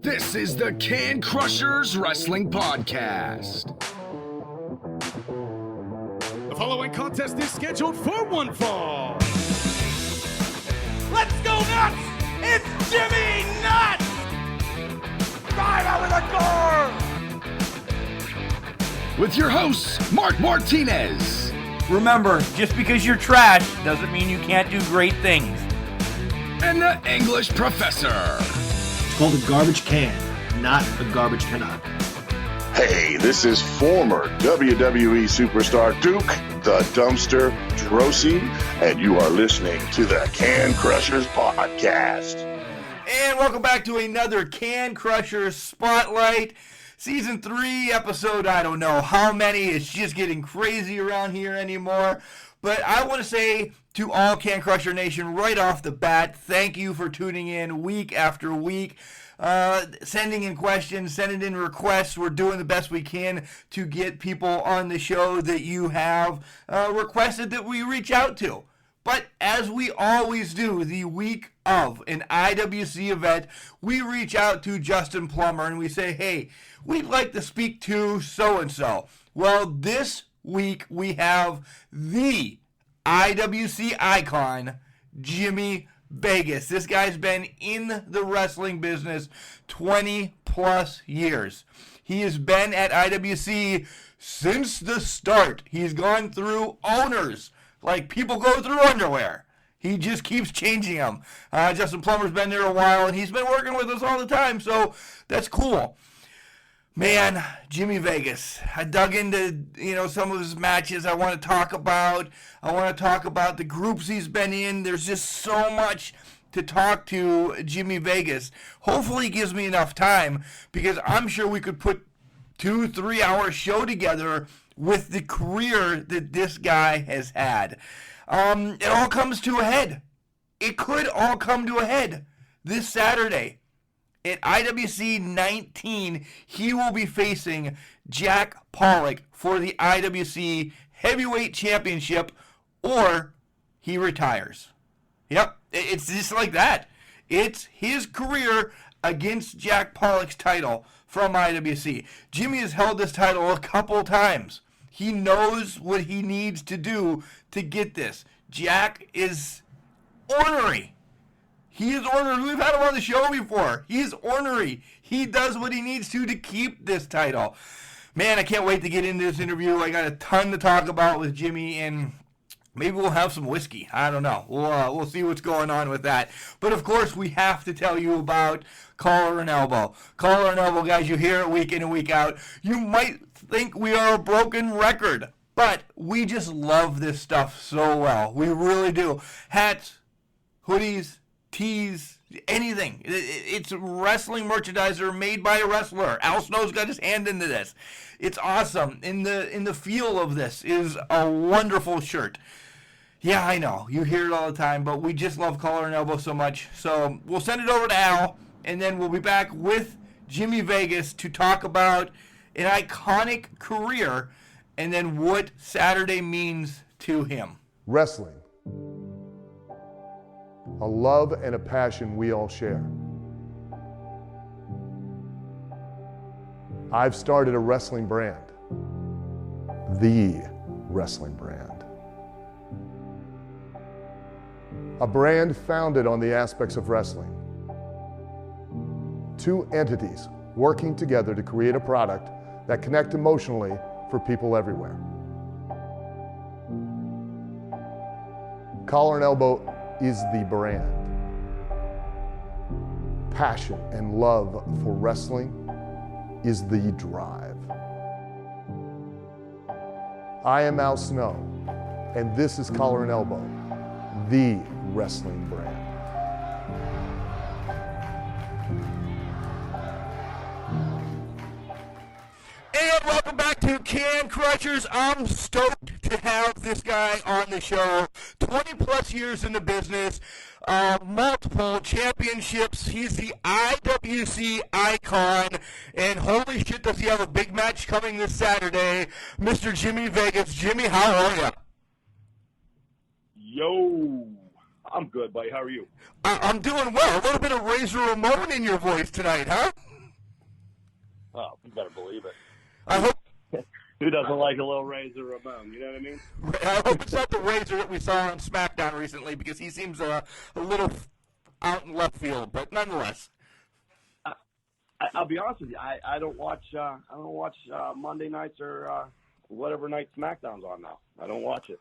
This is the Can Crushers Wrestling Podcast. The following contest is scheduled for one fall. Let's go nuts! It's Jimmy Nuts! Drive out with a car! With your hosts, Mark Martinez. Remember, just because you're trash doesn't mean you can't do great things. And the English Professor. It's called a garbage can, not a garbage cannot. Hey, this is former WWE superstar Duke, the Dumpster Drosy, and you are listening to the Can Crushers Podcast. And welcome back to another Can Crushers Spotlight. Season 3, episode, I don't know how many. It's just getting crazy around here anymore. But I want to say to all Can Crusher Nation right off the bat, thank you for tuning in week after week. Sending in questions, sending in requests. We're doing the best we can to get people on the show that you have requested that we reach out to. But as we always do, the week of an IWC event, we reach out to Justin Plummer and we say, hey, we'd like to speak to so-and-so. Well, this week we have the IWC icon, Jimmy Vegas. This guy's been in the wrestling business 20 plus years. He has been at IWC since the start. He's gone through owners like people go through underwear. He just keeps changing them. Justin Plummer's been there a while, and he's been working with us all the time, so that's cool. Man, Jimmy Vegas. I dug into, some of his matches I want to talk about. I want to talk about the groups he's been in. There's just so much to talk to Jimmy Vegas. Hopefully he gives me enough time, because I'm sure we could put 2-3 hour show together with the career that this guy has had. It all comes to a head. It could all come to a head this Saturday. At IWC 19, he will be facing Jack Pollock for the IWC Heavyweight Championship, or he retires. Yep, it's just like that. It's his career against Jack Pollock's title from IWC. Jimmy has held this title a couple times. He knows what he needs to do to get this. Jack is ornery. He is ornery. We've had him on the show before. He is ornery. He does what he needs to keep this title. Man, I can't wait to get into this interview. I got a ton to talk about with Jimmy, and maybe we'll have some whiskey. I don't know. We'll see what's going on with that. But, of course, we have to tell you about Collar and Elbow. Collar and Elbow, guys, you hear it week in and week out. You might think we are a broken record, but we just love this stuff so well. We really do. Hats, hoodies, tees, anything. It's wrestling merchandiser made by a wrestler. Al Snow's got his hand into this. It's awesome. In the feel of this is a wonderful shirt. Yeah, I know. You hear it all the time, but we just love Collar and Elbow so much. So we'll send it over to Al, and then we'll be back with Jimmy Vegas to talk about an iconic career and then what Saturday means to him. Wrestling. A love and a passion we all share. I've started a wrestling brand. The wrestling brand. A brand founded on the aspects of wrestling. Two entities working together to create a product that connect emotionally for people everywhere. Collar and Elbow is the brand. Passion and love for wrestling is the drive. I am Al Snow, and this is Collar and Elbow, the wrestling brand. And welcome back to Can Crushers. I'm stoked to have this guy on the show. 20 plus years in the business, multiple championships. He's the IWC icon, and holy shit, does he have a big match coming this Saturday. Mr. Jimmy Vegas. Jimmy, how are you? Yo, I'm good, buddy. How are you? I'm doing well. A little bit of Razor Ramon in your voice tonight, huh? Oh, you better believe it. I hope. Who doesn't like a little Razor Ramon? You know what I mean? I hope it's not the Razor that we saw on SmackDown recently, because he seems a little out in left field. But nonetheless, I'll be honest with you. I don't watch Monday nights or whatever night SmackDown's on now. I don't watch it.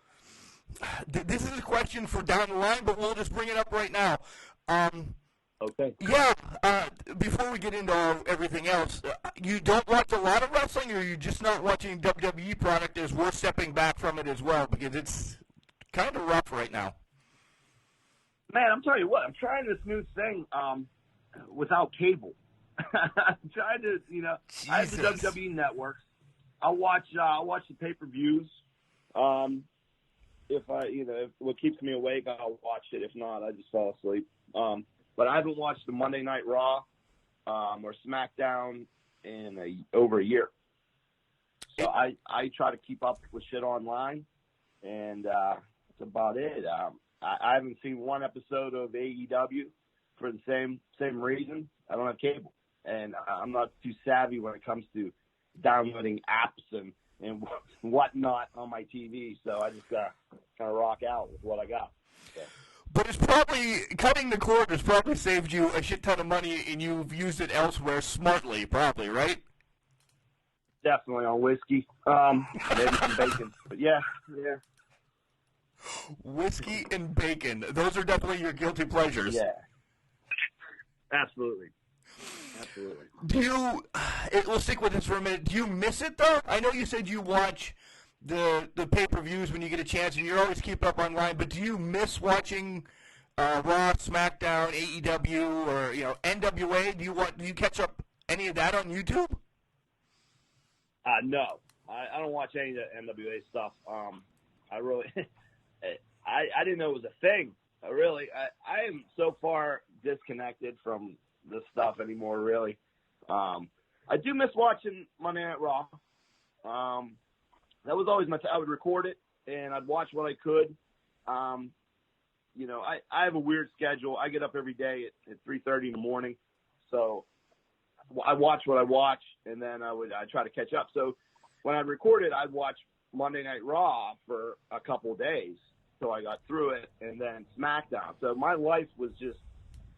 This is a question for down the line, but we'll just bring it up right now. Okay. Yeah, before we get into everything else, you don't watch a lot of wrestling, or you're just not watching WWE product as we're stepping back from it as well, because it's kind of rough right now? Man, I'm telling you what, I'm trying this new thing without cable. I'm trying to, Jesus. I have the WWE network. I'll watch the pay-per-views. If what keeps me awake, I'll watch it. If not, I just fall asleep. But I haven't watched the Monday Night Raw or SmackDown in over a year. So I try to keep up with shit online, and that's about it. I haven't seen one episode of AEW for the same reason. I don't have cable, and I'm not too savvy when it comes to downloading apps and whatnot on my TV. So I just gotta kind of rock out with what I got. So. But it's probably, cutting the cord has probably saved you a shit ton of money, and you've used it elsewhere smartly, probably, right? Definitely on whiskey. Maybe some bacon. But yeah. Whiskey and bacon. Those are definitely your guilty pleasures. Yeah. Absolutely. We'll stick with this for a minute. Do you miss it, though? I know you said you watch the pay-per-views when you get a chance, and you're always keep up online, but do you miss watching Raw, SmackDown, AEW, or NWA? Do you catch up any of that on YouTube? No, I don't watch any of the NWA stuff. I really, I didn't know it was a thing. I am so far disconnected from this stuff anymore. Really, I do miss watching Monday Night Raw. That was always I would record it, and I'd watch what I could. I have a weird schedule. I get up every day at 3:30 in the morning, so I watch what I watch, and then I try to catch up. So when I'd record it, I'd watch Monday Night Raw for a couple of days till I got through it, and then SmackDown. So my life was just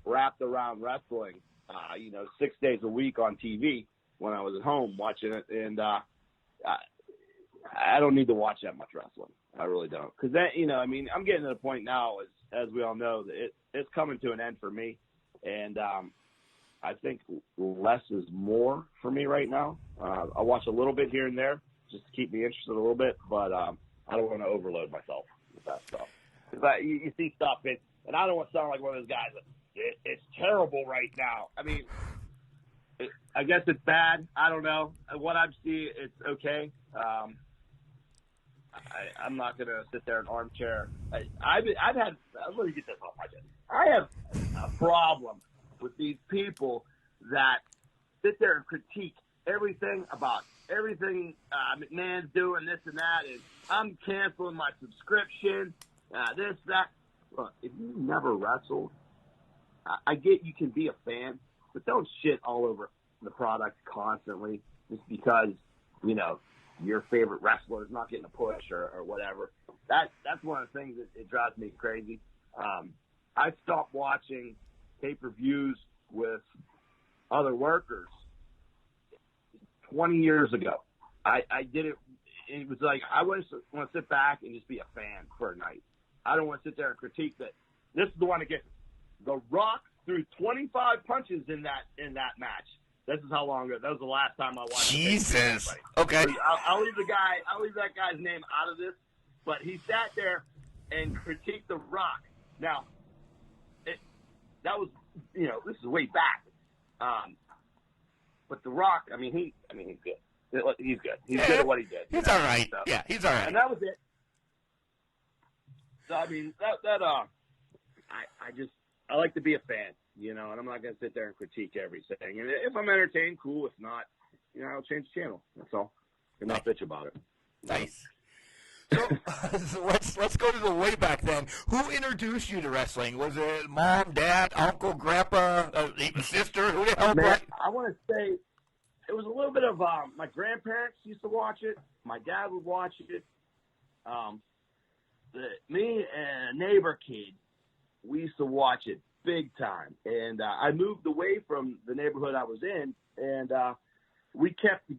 wrapped around wrestling, 6 days a week on TV when I was at home watching it, and I don't need to watch that much wrestling. I really don't. Because I'm getting to the point now, as we all know, that it's coming to an end for me. And I think less is more for me right now. I watch a little bit here and there just to keep me interested a little bit, but I don't want to overload myself with that stuff. Because you see stuff, and I don't want to sound like one of those guys that it's terrible right now. I mean, I guess it's bad. I don't know. What I see, it's okay. I'm not going to sit there in an armchair. I've had, let me get this off my chest. I have a problem with these people that sit there and critique everything about everything McMahon's doing, this and that, and I'm canceling my subscription, this, that. Look, if you never wrestled, I get you can be a fan, but don't shit all over the product constantly just because, your favorite wrestler is not getting a push or whatever. That's one of the things that it drives me crazy. I stopped watching pay-per-views with other workers 20 years ago. I did it. It was like I want to sit back and just be a fan for a night. I don't want to sit there and critique that. This is the one that gets The Rock threw 25 punches in that match. This is how long ago. That was the last time I watched. Jesus. Okay. I'll leave that guy's name out of this, but he sat there and critiqued The Rock. Now, that was this is way back. But The Rock, he's good. He's good. He's good at what he did. He's all right. So, yeah, he's all right. And that was it. So I like to be a fan. And I'm not going to sit there and critique everything. And if I'm entertained, cool. If not, I'll change the channel. That's all. And not bitch about it. Nice. So let's go to the way back then. Who introduced you to wrestling? Was it mom, dad, uncle, grandpa, even sister? Who the hell? Man, I want to say it was a little bit of my grandparents used to watch it. My dad would watch it. Me and a neighbor kid, we used to watch it big time. And I moved away from the neighborhood I was in, and we kept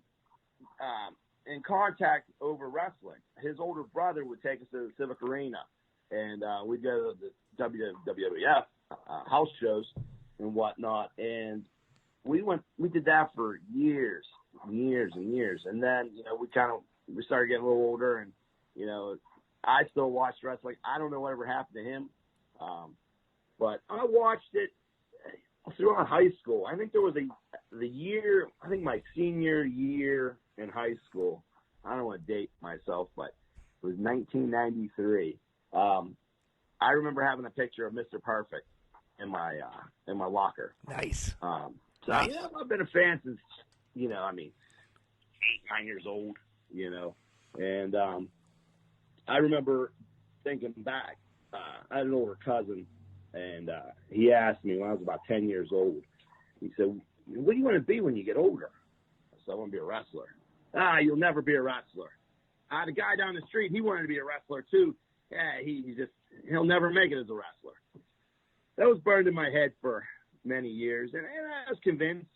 in contact over wrestling. His older brother would take us to the Civic Arena, and we'd go to the WWF house shows and whatnot. And we did that for years and years and years. And then, we started getting a little older, and, I still watched wrestling. I don't know whatever happened to him. But I watched it throughout high school. I think there was my senior year in high school. I don't want to date myself, but it was 1993. I remember having a picture of Mr. Perfect in my locker. Nice. Nice. I've been a fan since, 8, 9 years old, and I remember thinking back. I had an older cousin, and he asked me when I was about 10 years old. He said, "What do you want to be when you get older?" I said, "I want to be a wrestler." You'll never be a wrestler. The guy down the street, he wanted to be a wrestler too. He'll never make it as a wrestler. That was burned in my head for many years, and I was convinced,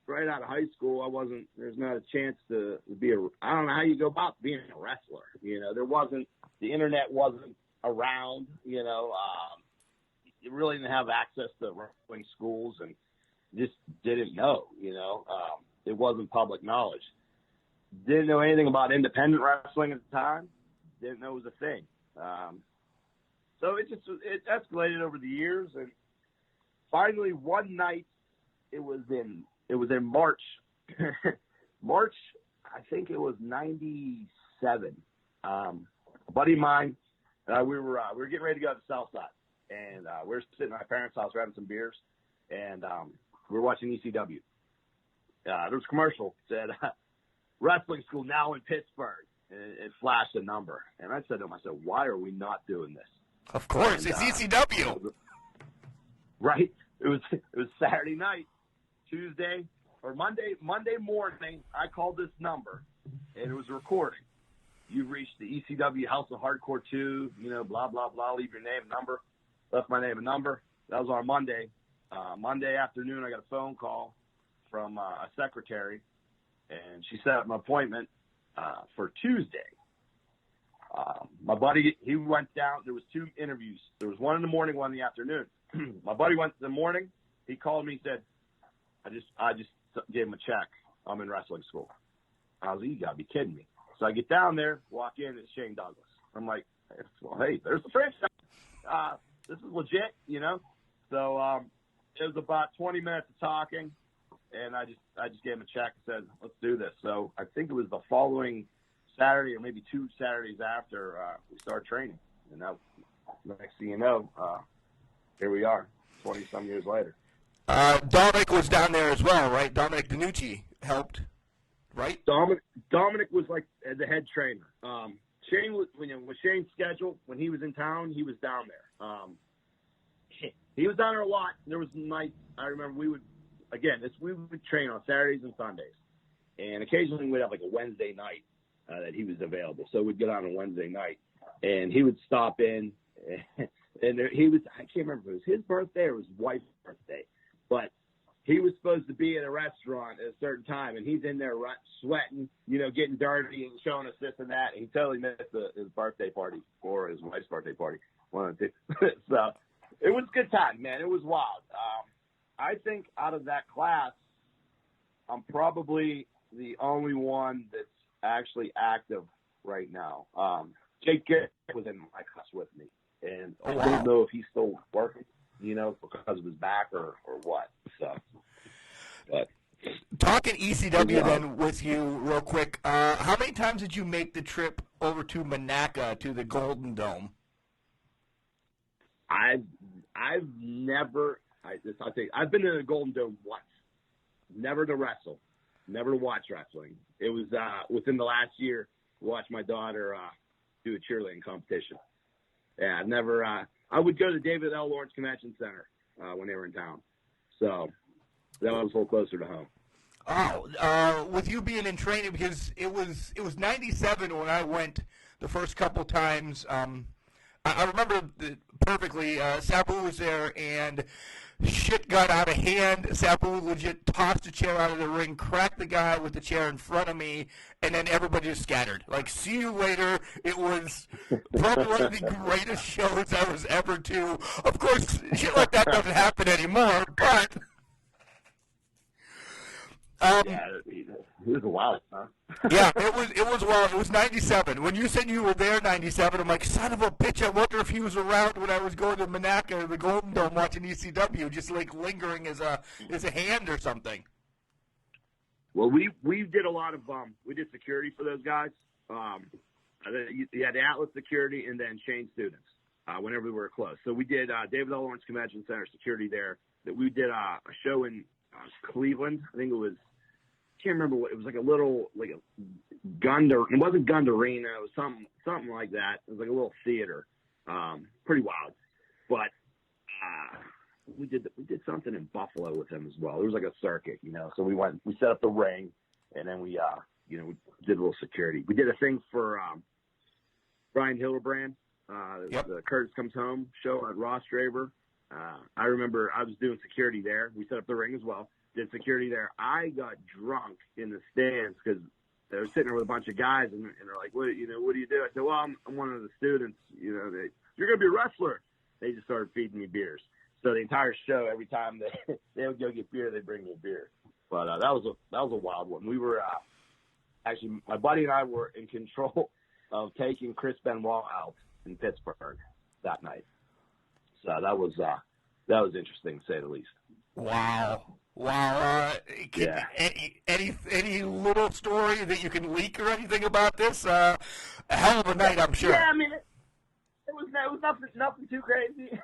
right out of high school, there's not a chance to be I don't know how you go about being a wrestler. The internet wasn't around, you really didn't have access to wrestling schools, and just didn't know, it wasn't public knowledge. Didn't know anything about independent wrestling at the time. Didn't know it was a thing. So it escalated over the years, and finally one night, it was in March. March, I think it was 97. A buddy of mine, we were getting ready to go to the South Side, and we were sitting at my parents' house, we're having some beers, and we were watching ECW. There was a commercial that said, "Wrestling school now in Pittsburgh." It flashed a number, and I said to myself, "Why are we not doing this?" Of course, it's ECW. Right. It was Saturday night, Tuesday or Monday morning. I called this number, and it was a recording. You've reached the ECW House of Hardcore 2, blah, blah, blah. Leave your name and number. Left my name and number. That was on Monday. Monday afternoon, I got a phone call from a secretary, and she set up an appointment for Tuesday. My buddy, he went down. There was 2 interviews. There was one in the morning, one in the afternoon. My buddy went in the morning. He called me. He said, I just gave him a check. I'm in wrestling school. I was like, "You got to be kidding me." So I get down there, walk in, it's Shane Douglas. I'm like, "Well, hey, there's the franchise. This is legit, So it was about 20 minutes of talking, and I just gave him a check and said, "Let's do this." So I think it was the following Saturday or maybe 2 Saturdays after we started training. And now, next thing you know, here we are, 20-some years later. Dominic was down there as well, right? Dominic DeNucci helped, right? Dominic was like the head trainer. Shane was, with Shane's schedule, when he was in town, he was down there. He was down there a lot. There was nights, I remember we would train on Saturdays and Sundays. And occasionally we'd have like a Wednesday night that he was available. So we'd get on a Wednesday night, and he would stop in. And he was, I can't remember if it was his birthday or his wife's birthday, but he was supposed to be at a restaurant at a certain time, and he's in there sweating, getting dirty and showing us this and that. And he totally missed his birthday party or his wife's birthday party, one of the two. So it was a good time, man. It was wild. I think out of that class, I'm probably the only one that's actually active right now. Jake Garrett was in my class with me, and I don't know if he's still working, because of his back or what. So, but talking ECW then with you real quick. How many times did you make the trip over to Monaca to the Golden Dome? I've been to the Golden Dome once. Never to wrestle, never to watch wrestling. It was within the last year to watch my daughter do a cheerleading competition. Yeah, I've never. I would go to the David L. Lawrence Convention Center when they were in town, so that was a little closer to home. With you being in training, because it was 97 when I went the first couple times. I remember perfectly. Sabu was there, and shit got out of hand. Sabu legit tossed a chair out of the ring, cracked the guy with the chair in front of me, and then everybody just scattered. Like, see you later. It was probably one of the greatest shows I was ever to. Of course, shit like that doesn't happen anymore, but... yeah, it was wild, huh? Yeah, it was wild. It was 97. When you said you were there 97, I'm like, son of a bitch, I wonder if he was around when I was going to Monaco or the Golden Dome watching ECW, just like lingering as a hand or something. Well, we did a lot of we did security for those guys. You had the Atlas security and then chain students whenever we were close. So we did David L. Lawrence Convention Center security there. That we did a show in Cleveland. I think it was. I can't remember what it was, like a little, like a Gund. It wasn't Gund Arena. It was something like that. It was like a little theater. Pretty wild. But we did something in Buffalo with him as well. There was like a circuit, you know. So we set up the ring, and then we did a little security. We did a thing for Brian Hildebrand, the Curtis Comes Home show at Ross Draver. I remember I was doing security there. We set up the ring as well. Did security there. I got drunk in the stands because they were sitting there with a bunch of guys, and they're like, "What do you do?" I said, "Well, I'm one of the students. You're gonna be a wrestler." They just started feeding me beers. So the entire show, every time they would go get beer, they'd bring me a beer. But that was a wild one. We were actually, my buddy and I were in control of taking Chris Benoit out in Pittsburgh that night. So that was interesting, to say the least. Wow. Yeah. Any little story that you can leak or anything about this? A hell of a night, I'm sure. Yeah, I mean, it was nothing too crazy.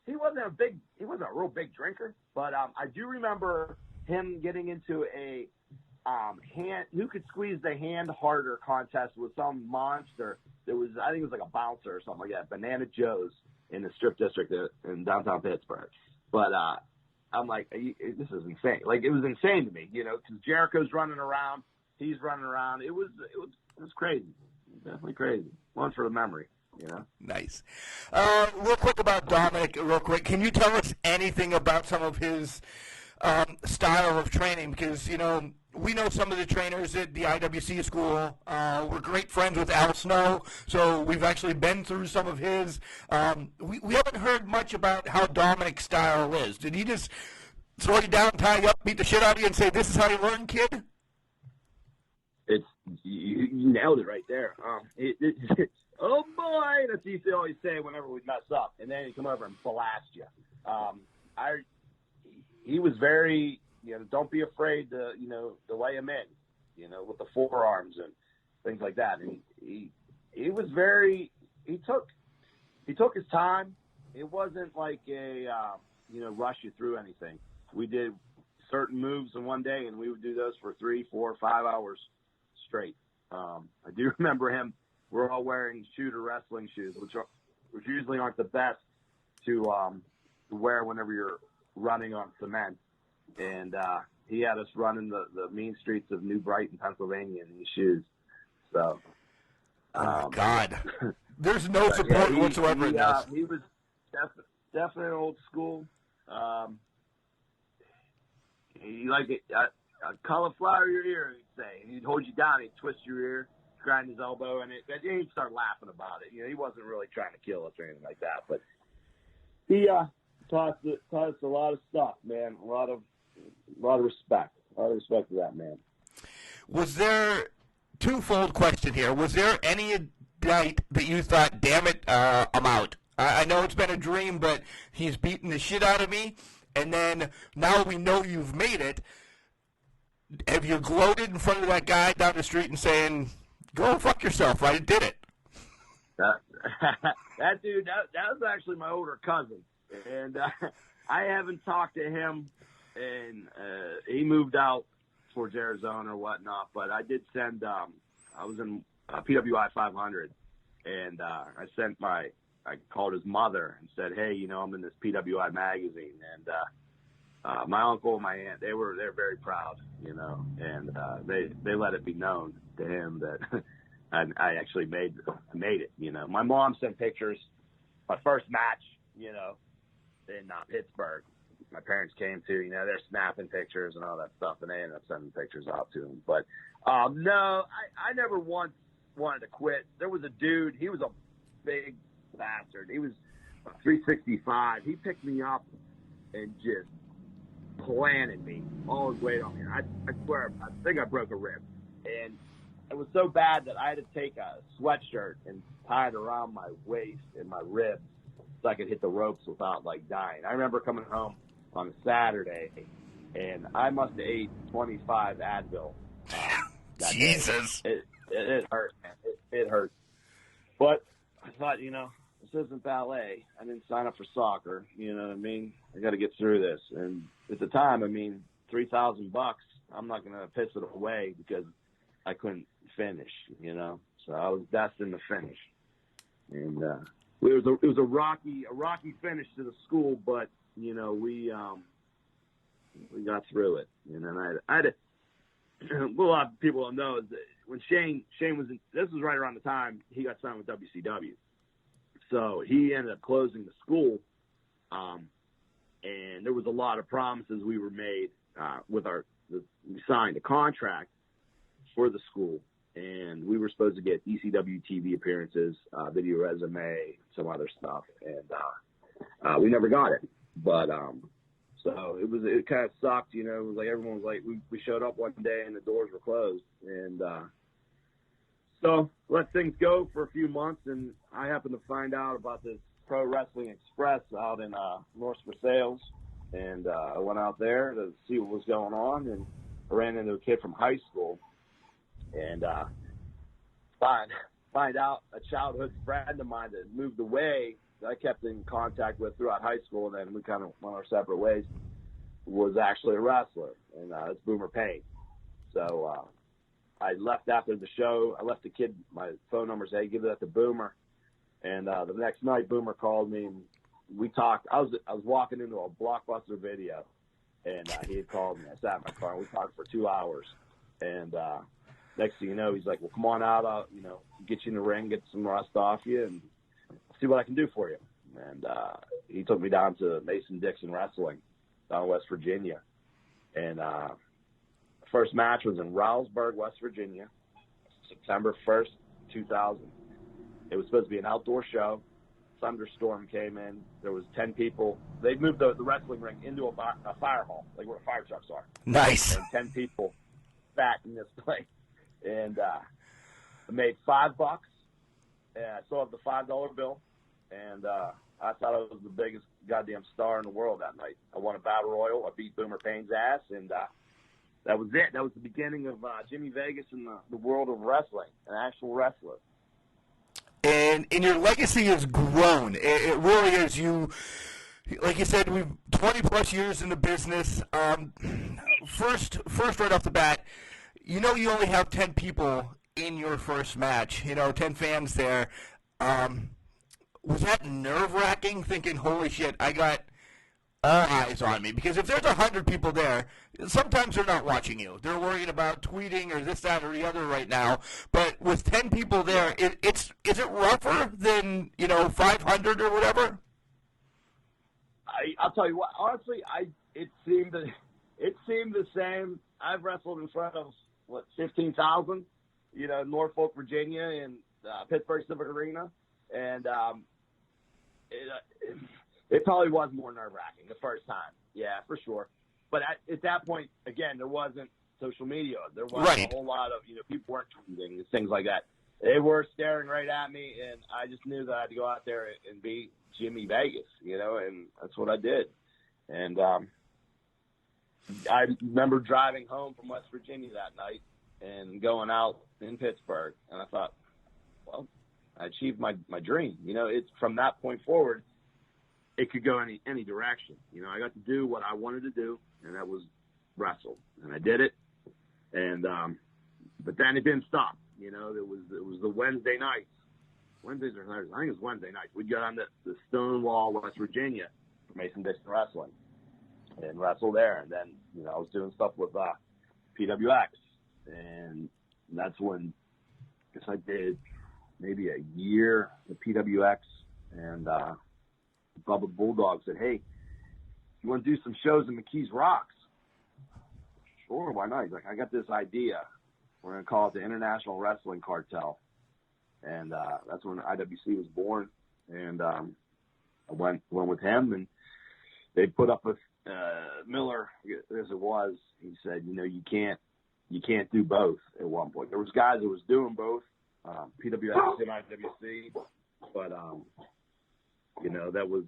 He wasn't a real big drinker, but I do remember him getting into a hand who could squeeze the hand harder contest with some monster. I think it was like a bouncer or something like that, Banana Joe's in the Strip District in downtown Pittsburgh. But I'm like, this is insane. Like, it was insane to me, because Jericho's running around, he's running around. It was crazy, definitely crazy. One for the memory, Nice. Real quick about Dominic. Can you tell us anything about some of his style of training? Because we know some of the trainers at the IWC school. We're great friends with Al Snow, so we've actually been through some of his. We haven't heard much about how Dominic's style is. Did he just throw you down, tie you up, beat the shit out of you, and say, "This is how you learn, kid"? You nailed it right there. Oh boy, that's what he always say whenever we mess up, and then he come over and blast you. He was very. Don't be afraid to, to lay him in, with the forearms and things like that. And he was very, he took his time. It wasn't like a, rush you through anything. We did certain moves in one day, and we would do those for 3, 4, 5 hours straight. I do remember him. We're all wearing shooter wrestling shoes, which usually aren't the best to wear whenever you're running on cement. And he had us running the mean streets of New Brighton, Pennsylvania in these shoes. So, my God, there's no support whatsoever in this. He was definitely old school. He liked it. Cauliflower your ear, he'd say. He'd hold you down, he'd twist your ear, grind his elbow, and he'd start laughing about it. He wasn't really trying to kill us or anything like that, but he taught us a lot of stuff, man. A lot of respect. A lot of respect to that man. Was there, twofold question here, was there any night that you thought, damn it, I'm out? I know it's been a dream, but he's beaten the shit out of me, and then now we know you've made it. Have you gloated in front of that guy down the street and saying, go fuck yourself, I did it? That dude, that was actually my older cousin. And I haven't talked to him, and he moved out towards Arizona or whatnot. But I did send. I was in PWI 500, and I called his mother and said, "Hey, I'm in this PWI magazine, and my uncle and my aunt, they're very proud, you know, and they let it be known to him that I actually made it, you know. My mom sent pictures, my first match, you know, in Pittsburgh. My parents came to, you know, they're snapping pictures and all that stuff, and they ended up sending pictures out to him. But no, I never once wanted to quit. There was a dude, he was a big bastard. He was 365. He picked me up and just planted me all his weight on me. I swear, I think I broke a rib. And it was so bad that I had to take a sweatshirt and tie it around my waist and my ribs so I could hit the ropes without, like, dying. I remember coming home on a Saturday, and I must have ate 25 Advil. Jesus. It hurt, man. It hurt. But I thought, you know, this isn't ballet. I didn't sign up for soccer. You know what I mean? I got to get through this. And at the time, I mean, $3,000, I'm not going to piss it away because I couldn't finish, you know? So I was destined to finish. And it was a rocky finish to the school, but, you know, we got through it. And then I had a lot of people don't know is that when Shane was in, this was right around the time he got signed with WCW. So he ended up closing the school, and there was a lot of promises we were made we signed a contract for the school, and we were supposed to get ECW TV appearances, video resume, some other stuff, and we never got it. But so it kind of sucked, you know. It was like everyone was like, we showed up one day and the doors were closed, and so let things go for a few months, and I happened to find out about this Pro Wrestling Express out in North Versailles, and I went out there to see what was going on, and I ran into a kid from high school, and find out a childhood friend of mine that moved away that I kept in contact with throughout high school, and then we kind of went our separate ways, was actually a wrestler, and it's Boomer Payne. So I left after the show. I left the kid my phone number, said, hey, give that to Boomer. And the next night, Boomer called me, and we talked. I was walking into a Blockbuster video, and he had called me. I sat in my car, and we talked for 2 hours. And next thing you know, he's like, well, come on out. I'll, you know, get you in the ring, get some rust off you, and see what I can do for you. And he took me down to Mason-Dixon Wrestling down in West Virginia. And first match was in Rowellsburg, West Virginia, September 1st, 2000. It was supposed to be an outdoor show. Thunderstorm came in. There was 10 people. They moved the wrestling ring into a fire hall, like where fire trucks are. Nice. And 10 people sat in this place. And I made $5. And I still have the $5 bill. And I thought I was the biggest goddamn star in the world that night. I won a battle royal. I beat Boomer Payne's ass. And that was it. That was the beginning of Jimmy Vegas in the world of wrestling, an actual wrestler. And your legacy has grown. It really is. You, like you said, we've 20-plus years in the business. First, right off the bat, you know you only have 10 people in your first match. You know, 10 fans there. Was that nerve-wracking, thinking, holy shit, I got all eyes on me? Because if there's 100 people there, sometimes they're not watching you. They're worried about tweeting or this, that, or the other right now. But with 10 people there, is it rougher than, 500 or whatever? I'll tell you what. Honestly, it seemed the same. I've wrestled in front of 15,000, Norfolk, Virginia, and Pittsburgh Civic Arena, and it probably was more nerve-wracking the first time. Yeah, for sure. But at that point, again, there wasn't social media. There wasn't a whole lot of, people weren't tweeting and things like that. They were staring right at me, and I just knew that I had to go out there and be Jimmy Vegas, and that's what I did. And I remember driving home from West Virginia that night and going out in Pittsburgh, and I thought, well, I achieved my dream. It's from that point forward, it could go any direction. I got to do what I wanted to do, and that was wrestle, and I did it. And but then it didn't stop. It was the Wednesday nights, Wednesdays or Thursdays. I think it was Wednesday nights. We'd go down to Stonewall, West Virginia, for Mason-Dixon Wrestling, and wrestle there. And then, I was doing stuff with PWX, and that's when I guess I did maybe a year at PWX, and Bubba Bulldog said, "Hey, you want to do some shows in McKees Rocks?" Sure, why not? He's like, "I got this idea. We're going to call it the International Wrestling Cartel." And that's when IWC was born. And I went with him, and they put up with Miller, as it was. He said, you can't do both at one point. There was guys that was doing both, PWX and IWC, but, that was,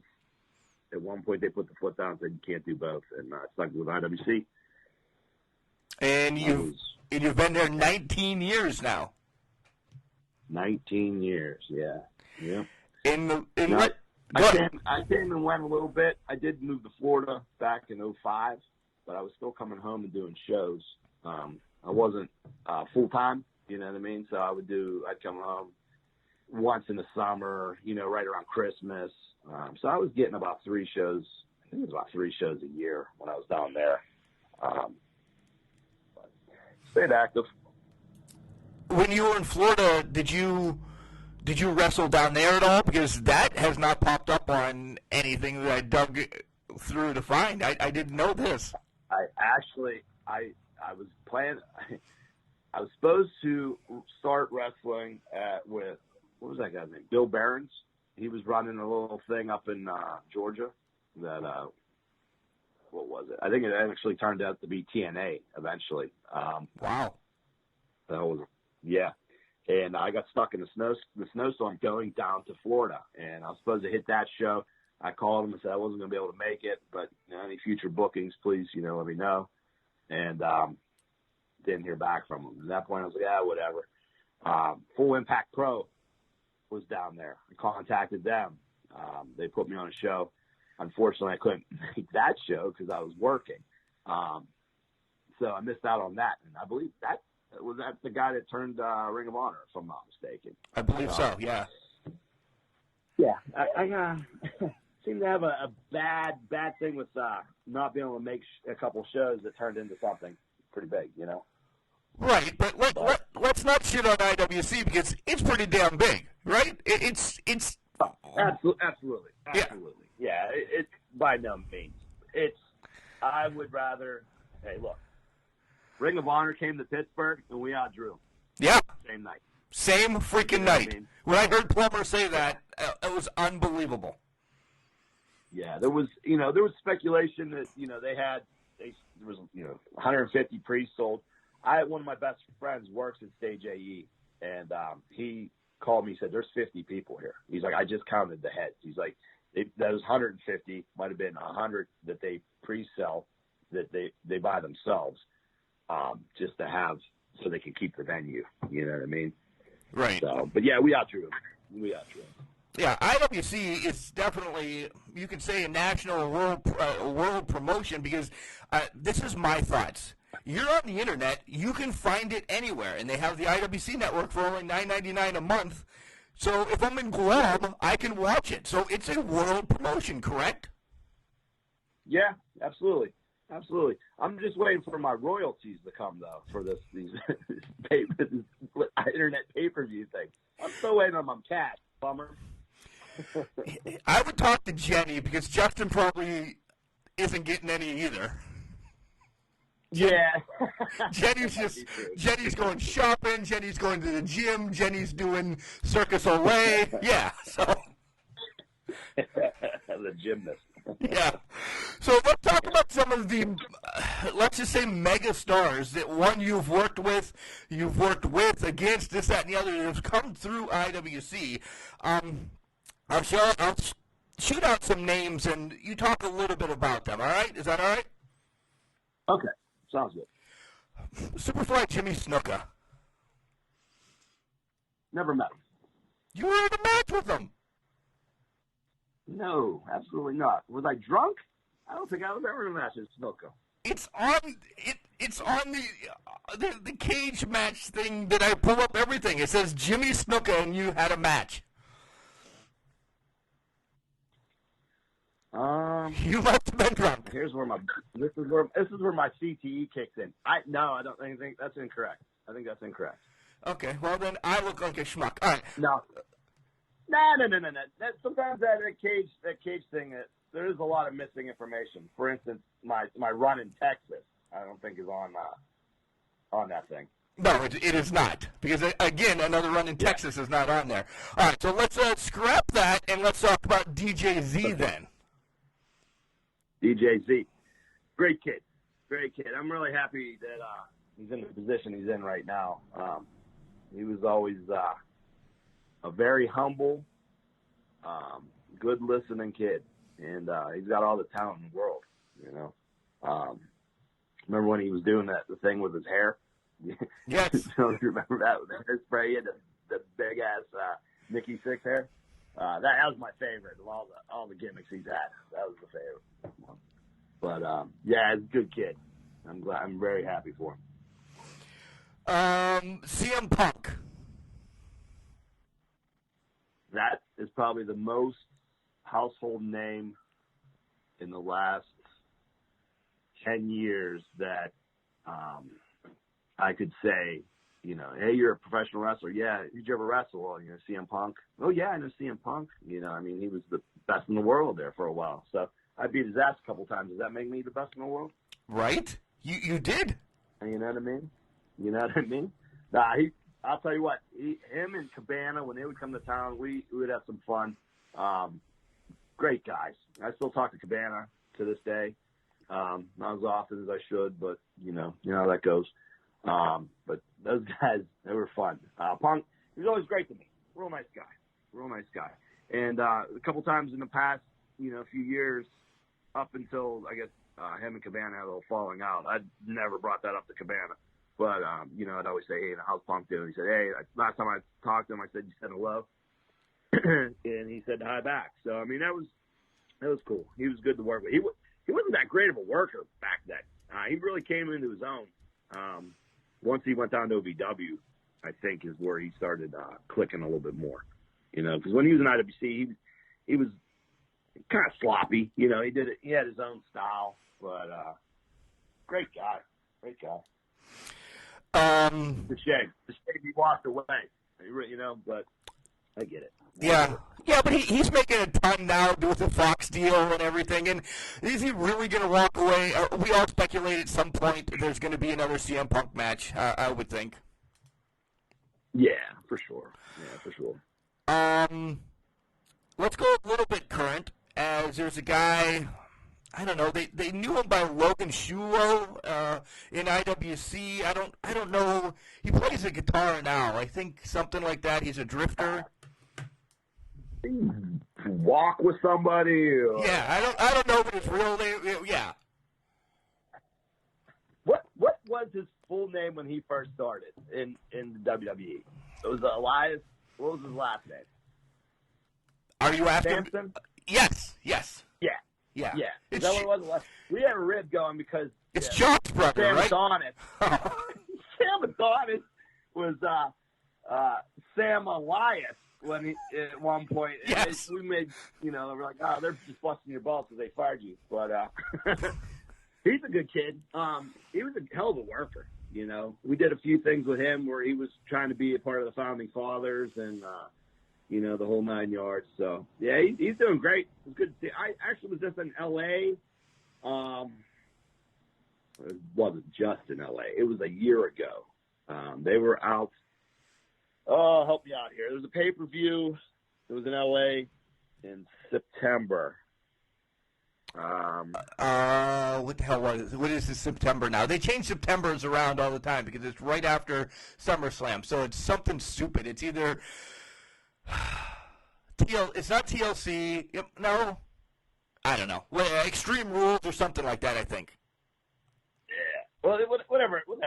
at one point they put the foot down and said, you can't do both. And I stuck with IWC. And you've been there 19 years now. 19 years, yeah. I came and went a little bit. I did move to Florida back in 2005, but I was still coming home and doing shows. I wasn't full time, you know what I mean? So I'd come home once in the summer, right around Christmas. So I was getting about 3 shows. I think it was about 3 shows a year when I was down there. Stayed active. When you were in Florida, did you wrestle down there at all? Because that has not popped up on anything that I dug through to find. I didn't know this. I was planning. I was supposed to start wrestling with, what was that guy's name? Bill Barons. He was running a little thing up in Georgia. That what was it? I think it actually turned out to be TNA eventually. Wow. That was. Yeah, and I got stuck in the snowstorm going down to Florida, and I was supposed to hit that show. I called him and said I wasn't going to be able to make it, but any future bookings, please, let me know. And didn't hear back from him. At that point, I was like, whatever. Full Impact Pro was down there. I contacted them. They put me on a show. Unfortunately, I couldn't make that show because I was working. So I missed out on that, and I believe that. Was that the guy that turned Ring of Honor, if I'm not mistaken? I believe so, yeah. Yeah, I seem to have a bad thing with not being able to make a couple shows that turned into something pretty big, Right, but let's not shit on IWC because it's pretty damn big, right? It's absolutely. Yeah, it's by no means. I would rather, hey, look. Ring of Honor came to Pittsburgh, and we outdrew them. Yeah. Same night. Same freaking night. I mean? When I heard Plummer say that, it was unbelievable. Yeah, there was speculation that, there was 150 pre-sold. One of my best friends works at Stage AE, and he called me and said, there's 50 people here. He's like, I just counted the heads. He's like, that was 150, might have been 100 that they pre-sell, that they buy themselves. Just to have so they can keep the venue. You know what I mean? Right. So, but yeah, we outdrew them. Yeah, IWC is definitely, you could say, a national world promotion because this is my thoughts. You're on the internet, you can find it anywhere, and they have the IWC network for only $9.99 a month. So if I'm in Guam, I can watch it. So it's a world promotion, correct? Yeah, absolutely. Absolutely. I'm just waiting for my royalties to come, though, for these internet pay-per-view thing. I'm still waiting on my cash, bummer. I would talk to Jenny because Justin probably isn't getting any either. Yeah. Jenny's going shopping, Jenny's going to the gym, Jenny's doing Circus Olay. Yeah, so. The gymnast. Yeah. So let's talk about some of the, let's just say, mega stars that you've worked with, against, this, that, and the other that have come through IWC. I'll shoot out some names, and you talk a little bit about them, all right? Is that all right? Okay. Sounds good. Superfly Jimmy Snuka. Never met him. You were in a match with him. No, absolutely not. Was I drunk? I don't think I was ever in a match with Snuka. It's on the cage match thing that I pull up everything. It says Jimmy Snuka and you had a match. You must have been drunk. This is where my CTE kicks in. I think that's incorrect. I think that's incorrect. Okay, well then I look like a schmuck. All right. No. Sometimes that cage thing, there is a lot of missing information. For instance, my run in Texas, I don't think is on that thing. No, it is not. Because, again, another run in Texas is not on there. All right, so let's scrap that, and let's talk about DJ Z then. DJ Z. Great kid. I'm really happy that he's in the position he's in right now. He was always a very humble, good listening kid. And he's got all the talent in the world, you know. Remember when he was doing the thing with his hair? Yes. Don't you remember that with the hairspray? He had the big ass Mickey Six hair. That was my favorite of all the gimmicks he's had. That was the favorite one. But he's a good kid. I'm very happy for him. CM Punk. That is probably the most household name in the last 10 years that I could say, you know, hey, you're a professional wrestler. Yeah, did you ever wrestle? Well, you know, CM Punk. Oh, yeah, I know CM Punk. You know, I mean, he was the best in the world there for a while. So I beat his ass a couple times. Does that make me the best in the world? Right. You did. You know what I mean? I'll tell you what, him and Cabana, when they would come to town, we would have some fun. Great guys. I still talk to Cabana to this day. Not as often as I should, but you know how that goes. But those guys, they were fun. Punk, he was always great to me. Real nice guy. And a couple times in the past, you know, a few years, up until I guess him and Cabana had a little falling out. I'd never brought that up to Cabana. But, you know, I'd always say, hey, how's Punk doing? He said, hey, last time I talked to him, I said, you said hello. And he said hi back. So, I mean, that was cool. He was good to work with. He wasn't that great of a worker back then. He really came into his own. Once he went down to OVW, I think, is where he started clicking a little bit more. You know, because when he was in IWC, he was kind of sloppy. You know, he had his own style. But great guy. The shame he walked away, you know, but I get it. Yeah, but he's making a ton now with the Fox deal and everything, and is he really going to walk away? We all speculate at some point there's going to be another CM Punk match, I would think. Yeah, for sure. Let's go a little bit current, as there's a guy... I don't know. They knew him by Logan Shulo in IWC. I don't know. He plays the guitar now. I think something like that. He's a drifter. Walk with somebody. Yeah, I don't know, but his real name. Yeah. What was his full name when he first started in the WWE? It was Elias. What was his last name? Are you asking? Samson? Yes. Yeah. Is that what it was? We had a rib going because it's John's brother, Sam right? Adonis. Sam Adonis was Sam Elias at one point. Yes. We made, you know, we're like, oh, they're just busting your balls because they fired you. But he's a good kid. He was a hell of a worker. You know, we did a few things with him where he was trying to be a part of the Founding Fathers and. You know, the whole 9 yards. So, yeah, he's doing great. It's good to see. I actually was just in L.A. It wasn't just in L.A. It was a year ago. They were out. Oh, help me out here. There was a pay-per-view. It was in L.A. in September. What the hell was it? What is this September now? They change Septembers around all the time because it's right after SummerSlam. So it's something stupid. It's either... It's not TLC. No, I don't know. Extreme Rules or something like that, I think. Yeah. Well, whatever it was.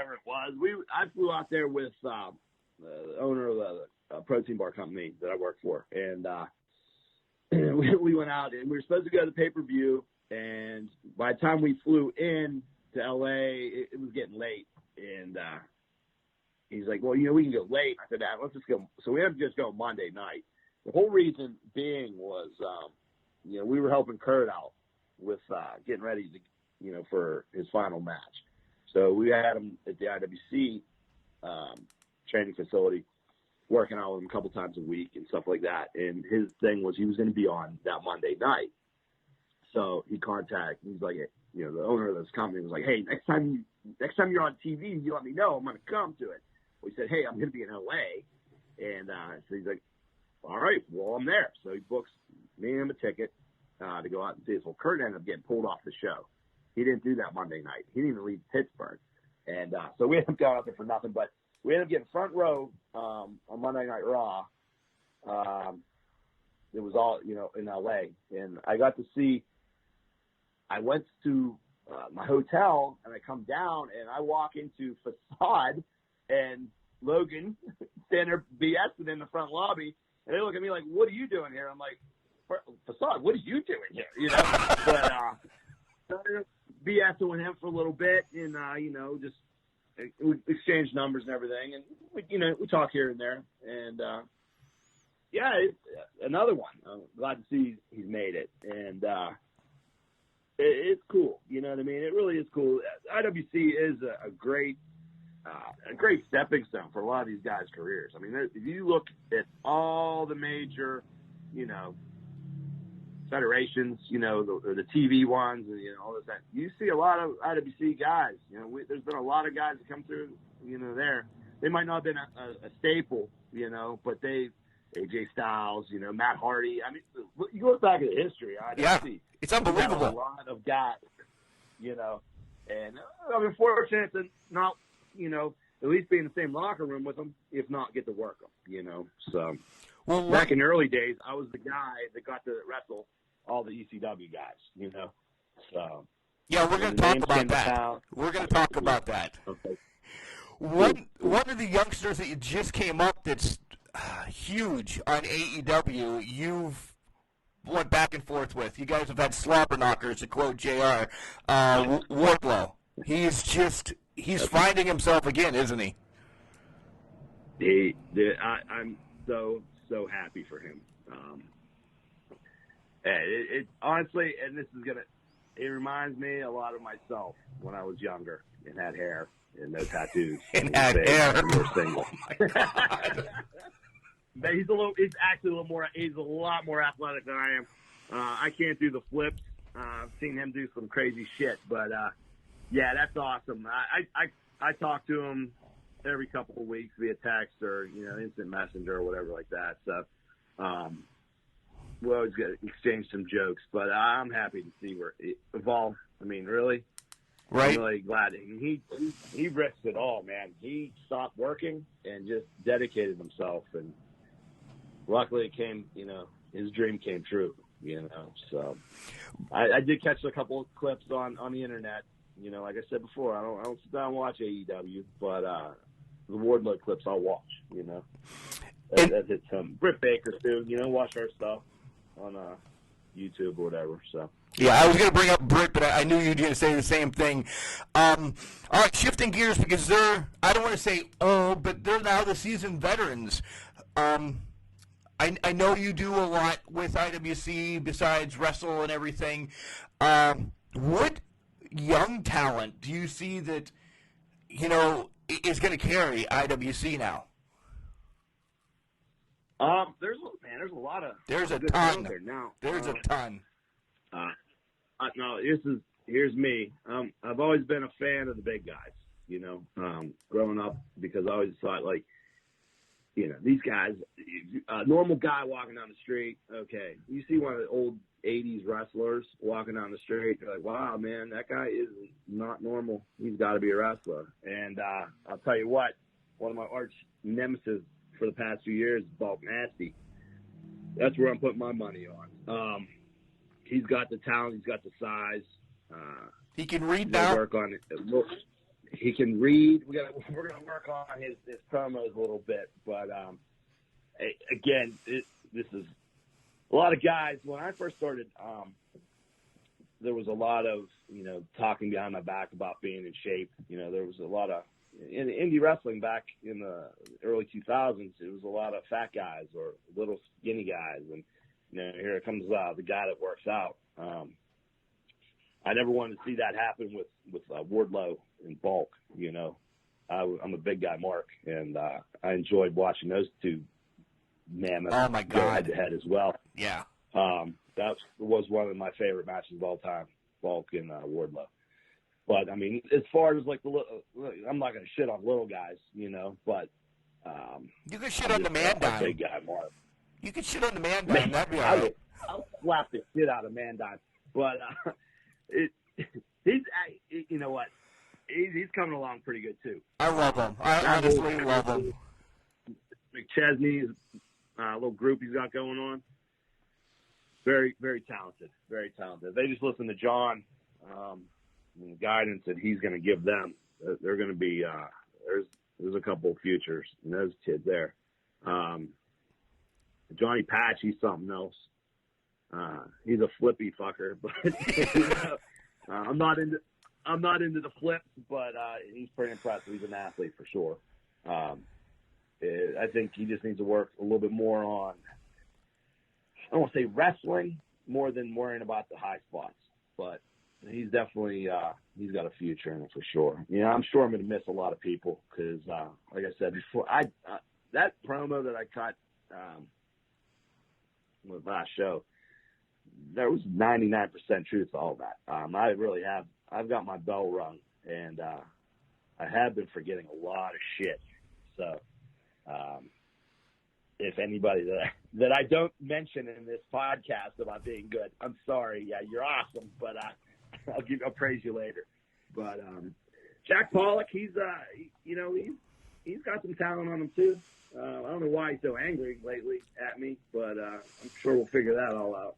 I flew out there with the owner of the protein bar company that I work for, and we went out and we were supposed to go to the pay-per-view. And by the time we flew in to LA, it was getting late, and he's like, well, you know, we can go late. I said, let's just go. So we had to just go Monday night. The whole reason being was, you know, we were helping Kurt out. with getting ready to, for his final match. So we had him at the IWC training facility, working out with him a couple times a week and stuff like that. And his thing was he was going to be on that Monday night. So he's like, the owner of this company was like, hey, next time you're on TV, you let me know. I'm going to come to it. We said, hey, I'm going to be in LA. And so he's like, all right, well, I'm there. So he books me and him a ticket to go out and see us. Well, Kurt ended up getting pulled off the show. He didn't do that Monday night. He didn't even leave Pittsburgh. And so we ended up going out there for nothing. But we ended up getting front row on Monday Night Raw. It was all, in LA. And I got to see, I went to my hotel, and I come down, and I walk into Facade, and Logan standing there BSing in the front lobby, and they look at me like, what are you doing here? I'm like, Facade, what are you doing here? But BSing with him for a little bit, and, just we exchanged numbers and everything, and, we talk here and there. And, it's another one. I'm glad to see he's made it. And it's cool. You know what I mean? It really is cool. IWC is a great stepping stone for a lot of these guys' careers. I mean, if you look at all the major, federations, the TV ones, and all this, that you see a lot of IWC guys. There's been a lot of guys that come through. There they might not have been a staple, but AJ Styles, Matt Hardy. I mean, you look back at the history. IWC, it's unbelievable. A lot of guys, and I'm fortunate to not, at least be in the same locker room with them, if not get to work them, So back in the early days, I was the guy that got to wrestle all the ECW guys, So yeah, we're going to talk about that. We're going to talk about that. Okay. One of the youngsters that you just came up that's huge on AEW, you've went back and forth with. You guys have had slobber knockers, to quote JR. Wardlow. He's finding himself again, isn't he? I'm so happy for him. It honestly, and it reminds me a lot of myself when I was younger and had hair and no tattoos. And had hair. And we were single. Oh my God. But he's actually he's a lot more athletic than I am. I can't do the flips. I've seen him do some crazy shit, but yeah, that's awesome. I talk to him every couple of weeks via text or instant messenger or whatever like that. So we always exchange some jokes, but I'm happy to see where it evolved. I mean, really, right? I'm really glad he risked it all, man. He stopped working and just dedicated himself, and luckily it came. His dream came true. So I did catch a couple of clips on the internet. Like I said before, I don't sit down and watch AEW, but the Wardlow clips I'll watch. That hits him. Britt Baker too. Watch her stuff on YouTube or whatever. So yeah, I was going to bring up Britt, but I knew you were going to say the same thing. All right, shifting gears because I don't want to say but they're now the seasoned veterans. I know you do a lot with IWC besides wrestle and everything. What young talent do you see that, is going to carry IWC now? There's a lot of there's a good ton talent there now. There's a ton. No, here's me. I've always been a fan of the big guys. Growing up, because I always thought these guys, a normal guy walking down the street. Okay, you see one of the old '80s wrestlers walking down the street, you're like, wow, man, that guy is not normal. He's got to be a wrestler. And I'll tell you what, one of my arch nemesis for the past few years is Bulk Nasty. That's where I'm putting my money on. He's got the talent. He's got the size. He can read now. Work on it. He can read. We're gonna work on his promos a little bit, but again, this is a lot of guys. When I first started, there was a lot of talking behind my back about being in shape. There was a lot of in indie wrestling back in the early 2000s. It was a lot of fat guys or little skinny guys, and here comes the guy that works out. I never wanted to see that happen with Wardlow and Bulk. You know, I'm a big guy, Mark, and I enjoyed watching those two mammoths go head to head as well. Yeah. That was one of my favorite matches of all time, Bulk and Wardlow. But I mean, as far as like I'm not going to shit on little guys, you know, but you can shit on the man down. Big guy, Mark. You can shit on the man down. That'd be all right. I'll slap the shit out of man down. But he's you know what? He's coming along pretty good too. I love him. I honestly love him. McChesney's little group he's got going on. Very, very talented. Very talented. They just listen to John and the guidance that he's going to give them. They're going to be there's a couple of futures in those kids there. Johnny Patch, he's something else. He's a flippy fucker, but you know, I'm not into the flips, but he's pretty impressive. He's an athlete for sure. I think he just needs to work a little bit more on, I don't want to say wrestling, more than worrying about the high spots, but he's definitely he's got a future in it for sure. You know, I'm sure I'm going to miss a lot of people because, like I said before, that promo that I cut with last show, there was 99% truth to all that. I really have. I've got my bell rung, and I have been forgetting a lot of shit. So, if anybody that I don't mention in this podcast about being good, I'm sorry. Yeah, you're awesome, but I'll praise you later. But Jack Pollock, he's got some talent on him too. I don't know why he's so angry lately at me, but I'm sure we'll figure that all out.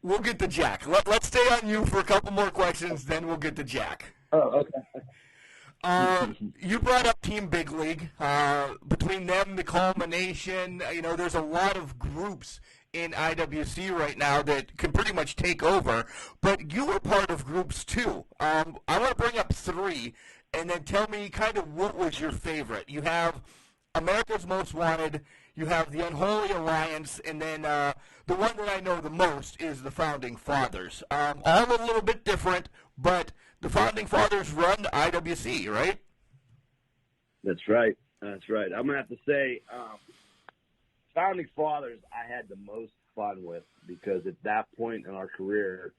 We'll get to Jack. Let's stay on you for a couple more questions, then we'll get to Jack. Oh, okay. You brought up Team Big League. Between them, the culmination, you know, there's a lot of groups in IWC right now that can pretty much take over, but you were part of groups too. I want to bring up three, and then tell me kind of what was your favorite. You have America's Most Wanted, you have the Unholy Alliance, and then the one that I know the most is the Founding Fathers. All a little bit different, but the Founding Fathers run IWC, right? That's right. That's right. I'm going to have to say Founding Fathers I had the most fun with because at that point in our career,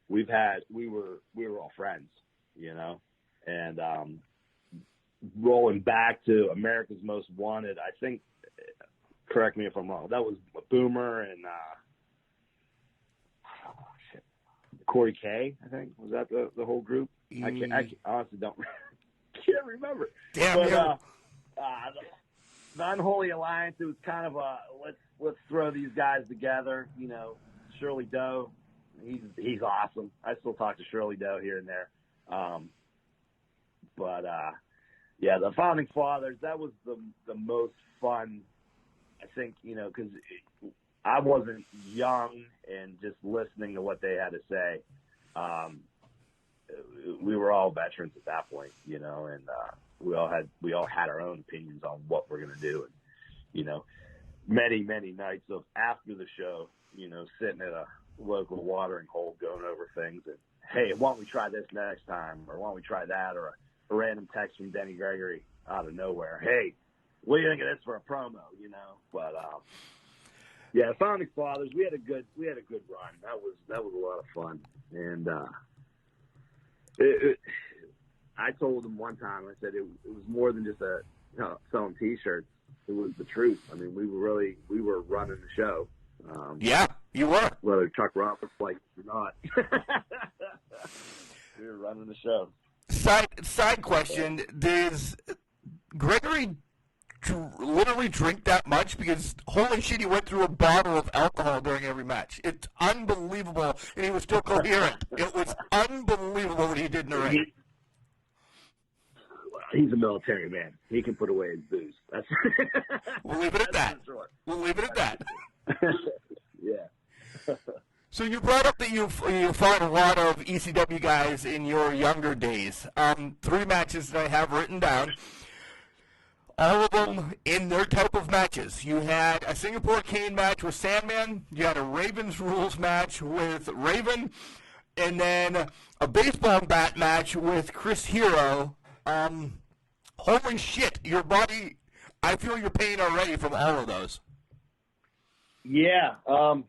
we were all friends, you know, and rolling back to America's Most Wanted, I think, correct me if I'm wrong, that was Boomer and Corey K, I think. Was that the whole group? I honestly can't remember. Damn, but, the Unholy Alliance, it was kind of a let's throw these guys together. You know, Shirley Doe, he's awesome. I still talk to Shirley Doe here and there. Yeah, the Founding Fathers, that was the most fun, I think, you know, because I wasn't young and just listening to what they had to say. We were all veterans at that point, you know, and we all had our own opinions on what we're going to do. And, you know, many, many nights of after the show, you know, sitting at a local watering hole going over things and, hey, why don't we try this next time? Or why don't we try that? Or a random text from Denny Gregory out of nowhere. Hey, what do you think of this for a promo? You know, but yeah, Founding Fathers, we had a good run. That was a lot of fun, and I told him one time. I said it was more than just selling T-shirts. It was the truth. I mean, we were running the show. Yeah, you were. Whether Chuck Roberts liked it or not, we were running the show. Side question: does Gregory literally drink that much? Because holy shit, he went through a bottle of alcohol during every match. It's unbelievable, and he was still coherent. It was unbelievable what he did in the ring. He's a military man. He can put away his booze. We'll leave it at that. Sure. We'll leave it at that. Yeah. So you brought up that you fought a lot of ECW guys in your younger days. 3 matches that I have written down. All of them in their type of matches. You had a Singapore Cane match with Sandman. You had a Raven's Rules match with Raven. and then a baseball bat match with Chris Hero. Holy shit, your body, I feel your pain already from all of those. Yeah. I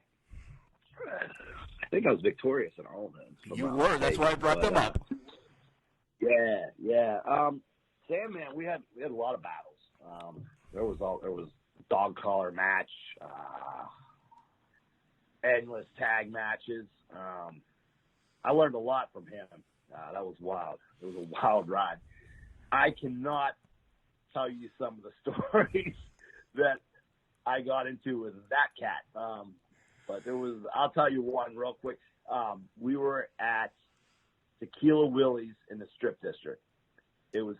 think I was victorious in all of them. You were. That's why I brought them up. Yeah. Sandman, we had a lot of battles. There was dog collar match, endless tag matches. I learned a lot from him. That was wild. It was a wild ride. I cannot tell you some of the stories that I got into with that cat. But I'll tell you one real quick. We were at Tequila Willie's in the Strip District. It was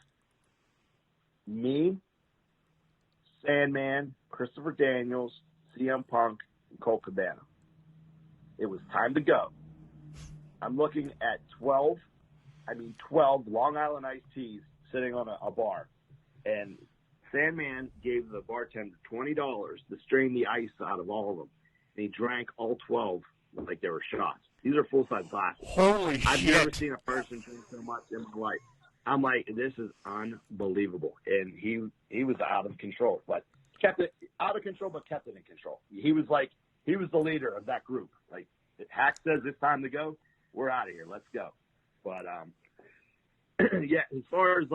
me, Sandman, Christopher Daniels, CM Punk, and Colt Cabana. It was time to go. I'm looking at 12 Long Island iced teas sitting on a bar. And Sandman gave the bartender $20 to strain the ice out of all of them. And he drank all 12 like they were shots. These are full-size glasses. Holy I've shit. never seen a person drink so much in my life. I'm like, this is unbelievable. And he was out of control, but kept it out of control, but kept it in control. He was the leader of that group. Like, if Hack says it's time to go, we're out of here. Let's go. But, yeah, as far as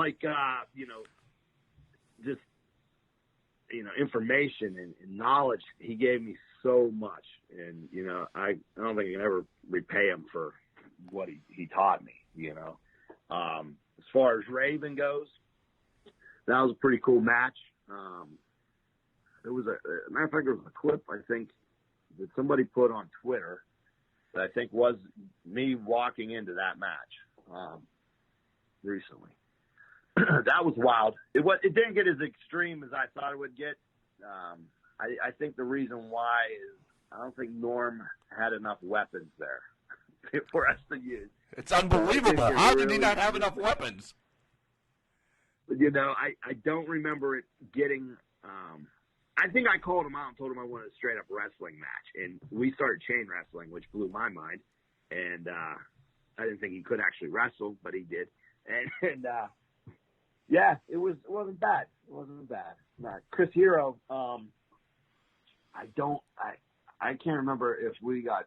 information and knowledge, he gave me so much. And, I don't think I can ever repay him for what he taught me, As far as Raven goes, that was a pretty cool match. There was matter of fact, there was a clip, I think, that somebody put on Twitter that I think was me walking into that match recently. That was wild. It didn't get as extreme as I thought it would get. I think the reason why is I don't think Norm had enough weapons there for us to use. It's unbelievable. How did he not have enough weapons? I don't remember it getting I think I called him out and told him I wanted a straight-up wrestling match. And we started chain wrestling, which blew my mind. And I didn't think he could actually wrestle, but he did. And yeah, it wasn't bad. It wasn't bad. Chris Hero, I can't remember if we got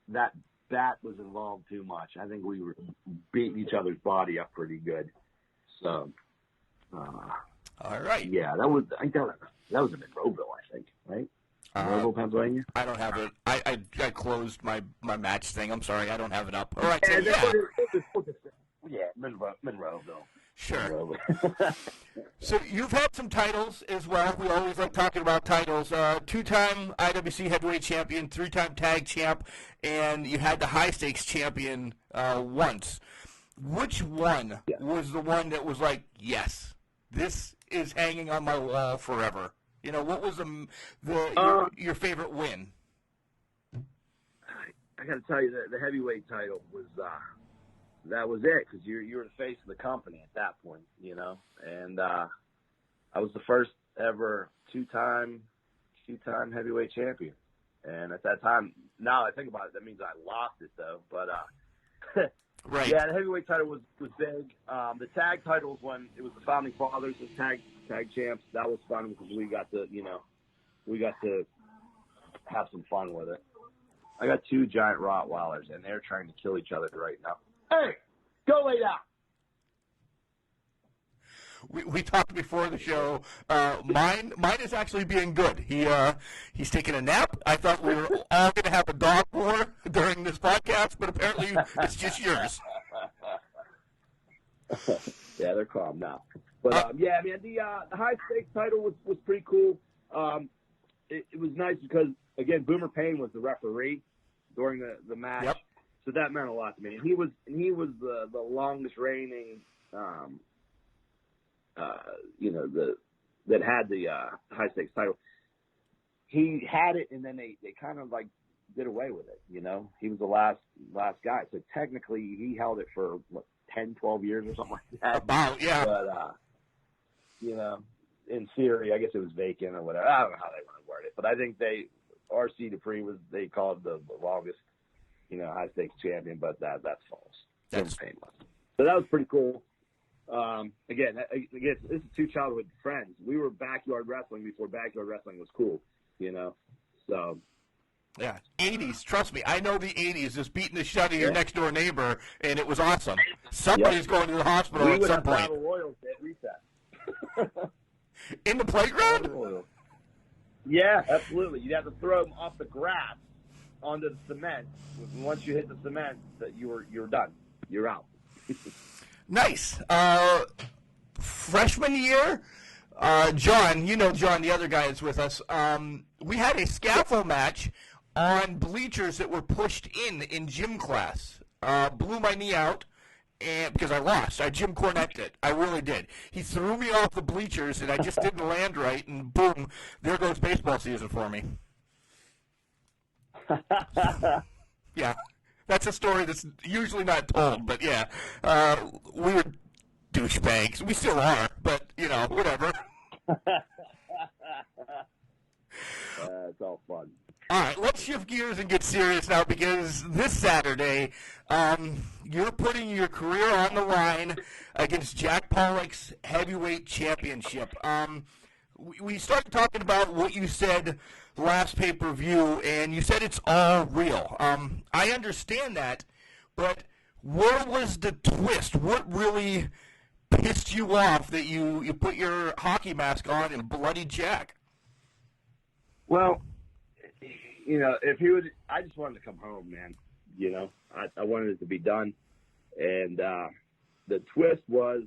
that was involved too much. I think we were beating each other's body up pretty good. So, all right. Yeah, that was in Monroeville, I think, right? Monroeville, Pennsylvania. I don't have it. I closed my match thing. I'm sorry, I don't have it up. All right. Yeah, Monroeville. Sure. So you've had some titles as well. We always like talking about titles. Two-time IWC Heavyweight Champion, three-time Tag Champ, and you had the High Stakes Champion once. Which one was the one that was like, yes, this is hanging on my wall forever? What was your favorite win? I got to tell you that the heavyweight title was that was it, because you were the face of the company at that point, And I was the first ever two-time heavyweight champion. And at that time, now I think about it, that means I lost it though. But right. Yeah, the heavyweight title was big. The tag title was when it was the Founding Fathers as tag champs. That was fun because we got to have some fun with it. I got two giant Rottweilers, and they're trying to kill each other right now. Hey, go lay down. We talked before the show. Mine is actually being good. He's taking a nap. I thought we were all going to have a dog war during this podcast, but apparently it's just yours. Yeah, they're calm now. But yeah, man, the high stakes title was pretty cool. It was nice because again, Boomer Payne was the referee during the match. Yep. So that meant a lot to me. He was the longest reigning, that had the high stakes title. He had it, and then they kind of like did away with it. He was the last guy. So technically, he held it for 10, 12 years or something like that. About, yeah. But in theory, I guess it was vacant or whatever. I don't know how they want to word it, but I think RC Dupree they called the longest high stakes champion, but that's false. That's painless. So that was pretty cool. Again, this is two childhood friends. We were backyard wrestling before backyard wrestling was cool, So. Yeah, 80s. Trust me, I know the 80s. Just beating the shit out of your next door neighbor, and it was awesome. Somebody's going to the hospital at some point. We would have battle royals at recess. In the playground? Yeah, absolutely. You'd have to throw them off the grass onto the cement. Once you hit the cement, you're done. You're out. Nice. Freshman year, John, John, the other guy that's with us, we had a scaffold match on bleachers that were pushed in gym class. Blew my knee out and because I lost. I Jim Cornette it. I really did. He threw me off the bleachers, and I just didn't land right, and boom, there goes baseball season for me. Yeah, that's a story that's usually not told, but yeah, we were douchebags. We still are, but, whatever. It's all fun. All right, let's shift gears and get serious now, because this Saturday, you're putting your career on the line against Jack Pollock's Heavyweight Championship. We started talking about what you said last pay-per-view, and you said it's all real. I understand that, but where was the twist? What really pissed you off that you put your hockey mask on and bloodied Jack? Well, if he would, I just wanted to come home, man. I wanted it to be done. And the twist was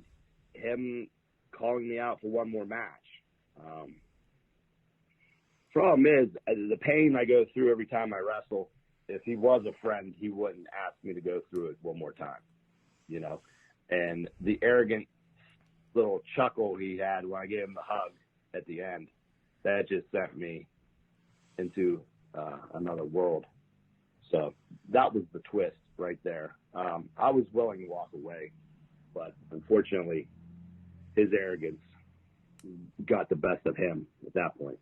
him calling me out for one more match. Problem is, the pain I go through every time I wrestle, if he was a friend, he wouldn't ask me to go through it one more time, And the arrogant little chuckle he had when I gave him the hug at the end, that just sent me into another world. So that was the twist right there. I was willing to walk away, but unfortunately, his arrogance got the best of him at that point.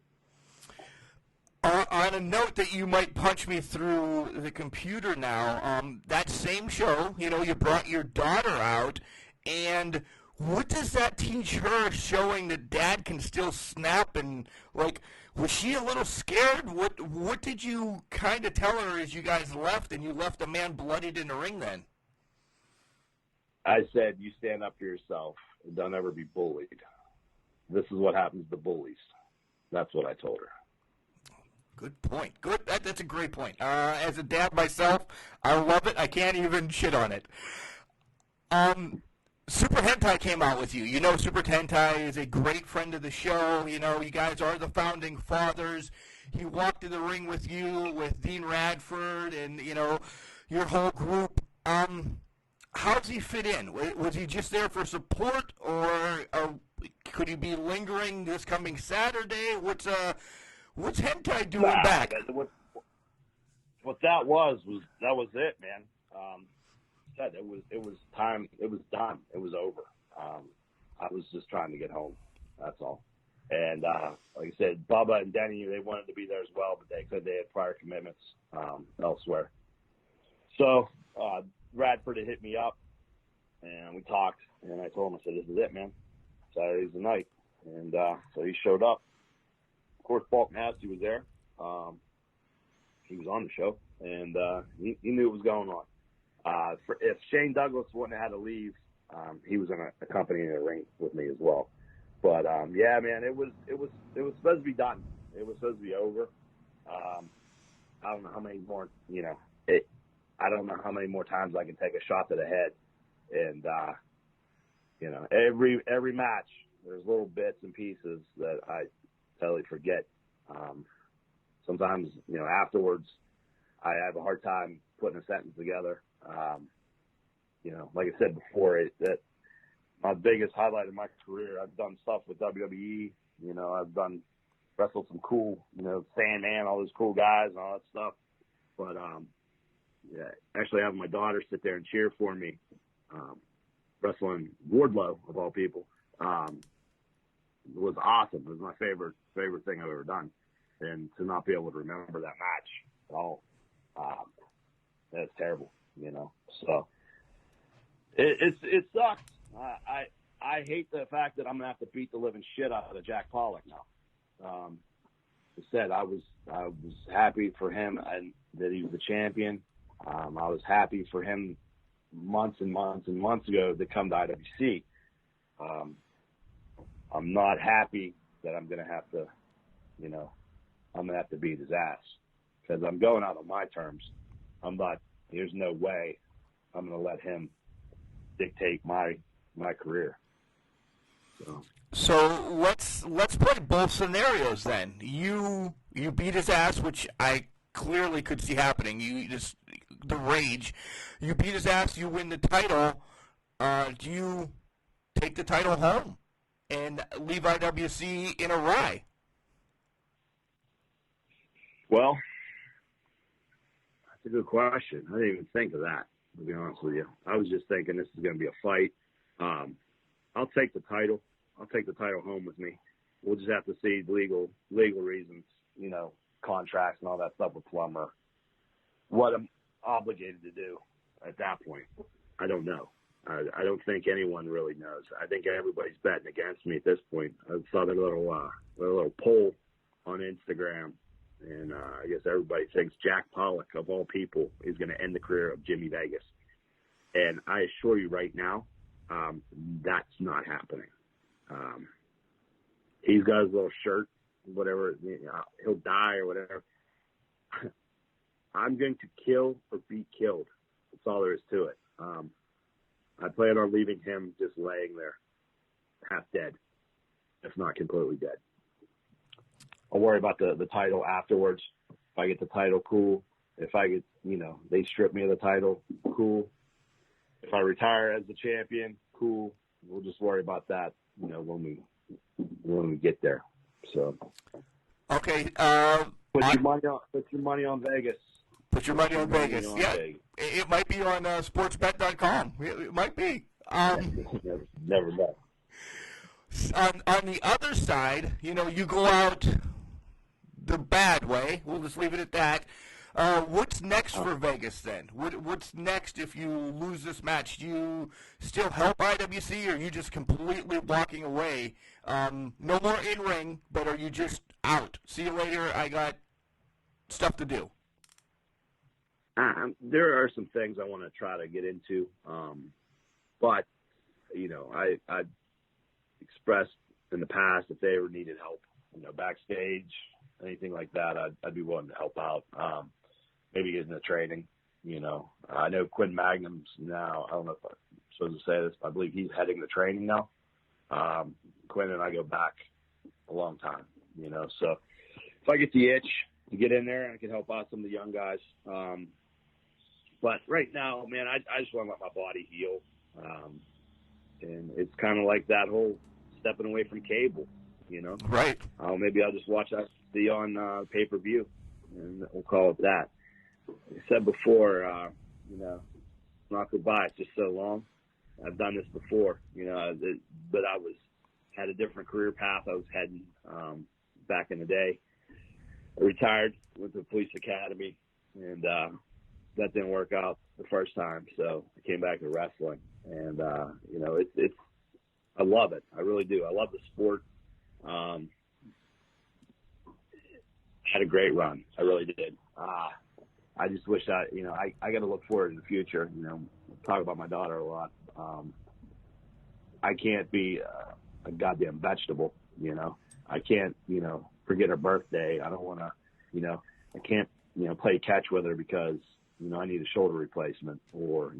On a note that you might punch me through the computer now, that same show, you brought your daughter out, and what does that teach her, showing that Dad can still snap? And, was she a little scared? What did you kind of tell her as you guys left, and you left a man bloodied in the ring then? I said, you stand up for yourself and don't ever be bullied. This is what happens to bullies. That's what I told her. Good point. Good. That's a great point. As a dad myself, I love it. I can't even shit on it. Super Hentai came out with you. Super Hentai is a great friend of the show. You guys are the founding fathers. He walked in the ring with you, with Dean Radford, and, your whole group. How does he fit in? Was he just there for support, or could he be lingering this coming Saturday? What's Hentai doing back? What that was it, man. It was time. It was done. It was over. I was just trying to get home. That's all. And like I said, Bubba and Denny, they wanted to be there as well, but they said they had prior commitments elsewhere. So Radford had hit me up, and we talked. And I told him, I said, "This is it, man. Saturday's the night." And so he showed up. Of course, Bulk Nasty was there. He was on the show, and he knew what was going on. If Shane Douglas wouldn't have had to leave, he was going to accompany the ring with me as well. But yeah, man, it was supposed to be done. It was supposed to be over. I don't know how many more, I don't know how many more times I can take a shot to the head. And every match, there's little bits and pieces that I totally forget. Sometimes, afterwards, I have a hard time putting a sentence together. Like I said before, that my biggest highlight of my career, I've done stuff with WWE. I've wrestled some cool, Sandman, all those cool guys and all that stuff. But yeah, actually having my daughter sit there and cheer for me, wrestling Wardlow of all people, was awesome. It was my favorite thing I've ever done, and to not be able to remember that match at all. That's terrible, So it sucks. I hate the fact that I'm gonna have to beat the living shit out of Jack Pollock now. I said I was happy for him and that he was the champion. I was happy for him months and months and months ago to come to IWC. I'm not happy that I'm gonna have to, I'm gonna have to beat his ass because I'm going out on my terms. There's no way I'm gonna let him dictate my career. So let's play both scenarios then. You beat his ass, which I clearly could see happening. The rage. You beat his ass. You win the title. Do you take the title home and leave IWC in a rye? Well, that's a good question. I didn't even think of that, to be honest with you. I was just thinking this is going to be a fight. I'll take the title. I'll take the title home with me. We'll just have to see legal reasons, contracts and all that stuff with Plummer. What I'm obligated to do at that point, I don't know. I don't think anyone really knows. I think everybody's betting against me at this point. I saw their little poll on Instagram, and I guess everybody thinks Jack Pollock, of all people, is going to end the career of Jimmy Vegas. And I assure you right now, that's not happening. He's got his little shirt, whatever, he'll die or whatever. I'm going to kill or be killed. That's all there is to it. I plan on leaving him just laying there, half dead, if not completely dead. I'll worry about the title afterwards. If I get the title, cool. If I get, they strip me of the title, cool. If I retire as the champion, cool. We'll just worry about that, when we get there. So, okay. Put your money on Vegas. Put your money on Vegas. Yeah, Vegas. It might be on sportsbet.com. It might be. Never know. On the other side, you go out the bad way. We'll just leave it at that. What's next for Vegas then? What's next if you lose this match? Do you still help IWC, or are you just completely walking away? No more in-ring, but are you just out? See you later. I got stuff to do. There are some things I want to try to get into, but I expressed in the past if they ever needed help, backstage, anything like that, I'd be willing to help out. Maybe get into training. I know Quinn Magnum's now. I don't know if I'm supposed to say this, but I believe he's heading the training now. Quinn and I go back a long time. So if I get the itch to get in there, I can help out some of the young guys. But right now, man, I just want to let my body heal. And it's kind of like that whole stepping away from cable, Right. Maybe I'll just watch that on pay-per-view, and we'll call it that. I said before, not goodbye. It's just so long. I've done this before, but I had a different career path I was heading back in the day. I retired, went to the police academy, and that didn't work out the first time, so I came back to wrestling. And, it's I love it. I really do. I love the sport. Had a great run. I really did. I just wish I got to look forward in the future. Talk about my daughter a lot. I can't be a goddamn vegetable. I can't, forget her birthday. I don't want to, I can't, play catch with her because, I need a shoulder replacement or,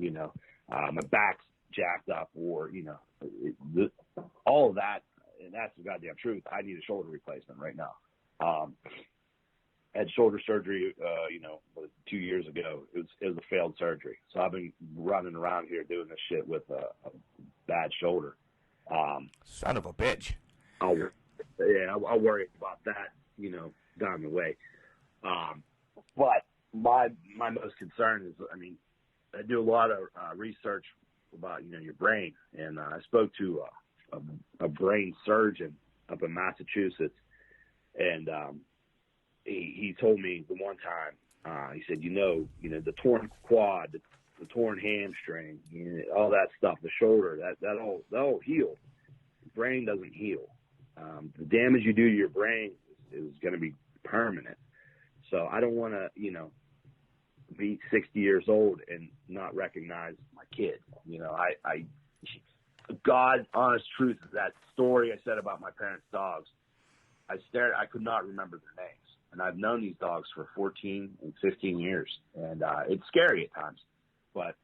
my back's jacked up or, all of that. And that's the goddamn truth. I need a shoulder replacement right now. Had shoulder surgery, 2 years ago. It was a failed surgery. So I've been running around here doing this shit with a bad shoulder. Son of a bitch. I'll worry about that, down the way. But my most concern is, I do a lot of research about, your brain. And I spoke to a brain surgeon up in Massachusetts. And he told me the one time He said, the torn quad, the torn hamstring, all that stuff, the shoulder, that all healed. The brain doesn't heal. The damage you do to your brain is going to be permanent. So I don't want to, be 60 years old and not recognize my kid. God, honest truth is that story I said about my parents' dogs. I could not remember their names. And I've known these dogs for 14 and 15 years. And it's scary at times. But,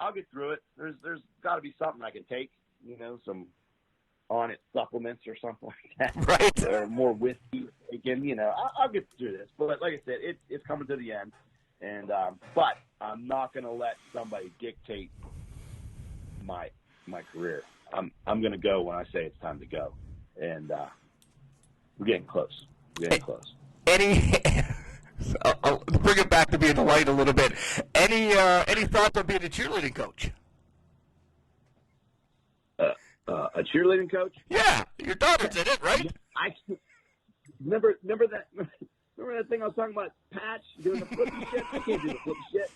I'll get through it. There's got to be something I can take, some on-it supplements or something like that. Right. Or more whiskey. Again, I'll get through this. But like I said, it's coming to the end. And but I'm not going to let somebody dictate my career. I'm going to go when I say it's time to go. And we're getting close. I'll bring it back to being the light a little bit. Any thoughts on being a cheerleading coach? A cheerleading coach? Yeah, your daughter's in it, right? I remember that. Remember that thing I was talking about, Patch doing the flippy shit? I can't do the flippy shit.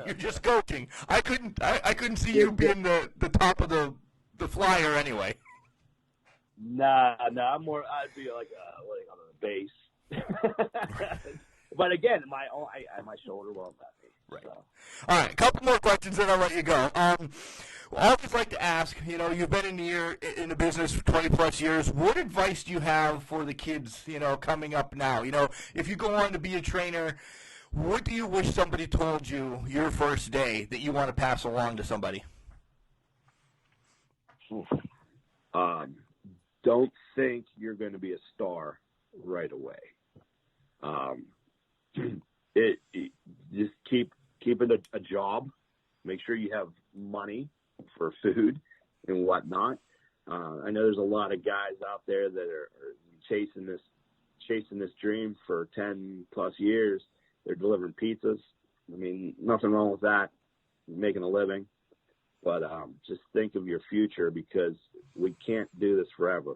You're just coaching. I couldn't see you being the top of the flyer anyway. Nah. I'm more. I'd be like on the base. But again, my shoulder won't let me. Right. So. All right, a couple more questions, then I'll let you go. I always like to ask, you've been in the business for 20-plus years. What advice do you have for the kids, coming up now? If you go on to be a trainer, what do you wish somebody told you your first day that you want to pass along to somebody? Don't think you're going to be a star right away. Just keep it a job. Make sure you have money for food and whatnot. I know there's a lot of guys out there that are chasing this dream for 10 plus years. They're delivering pizzas. I mean, nothing wrong with that. You're making a living, but just think of your future, because we can't do this forever.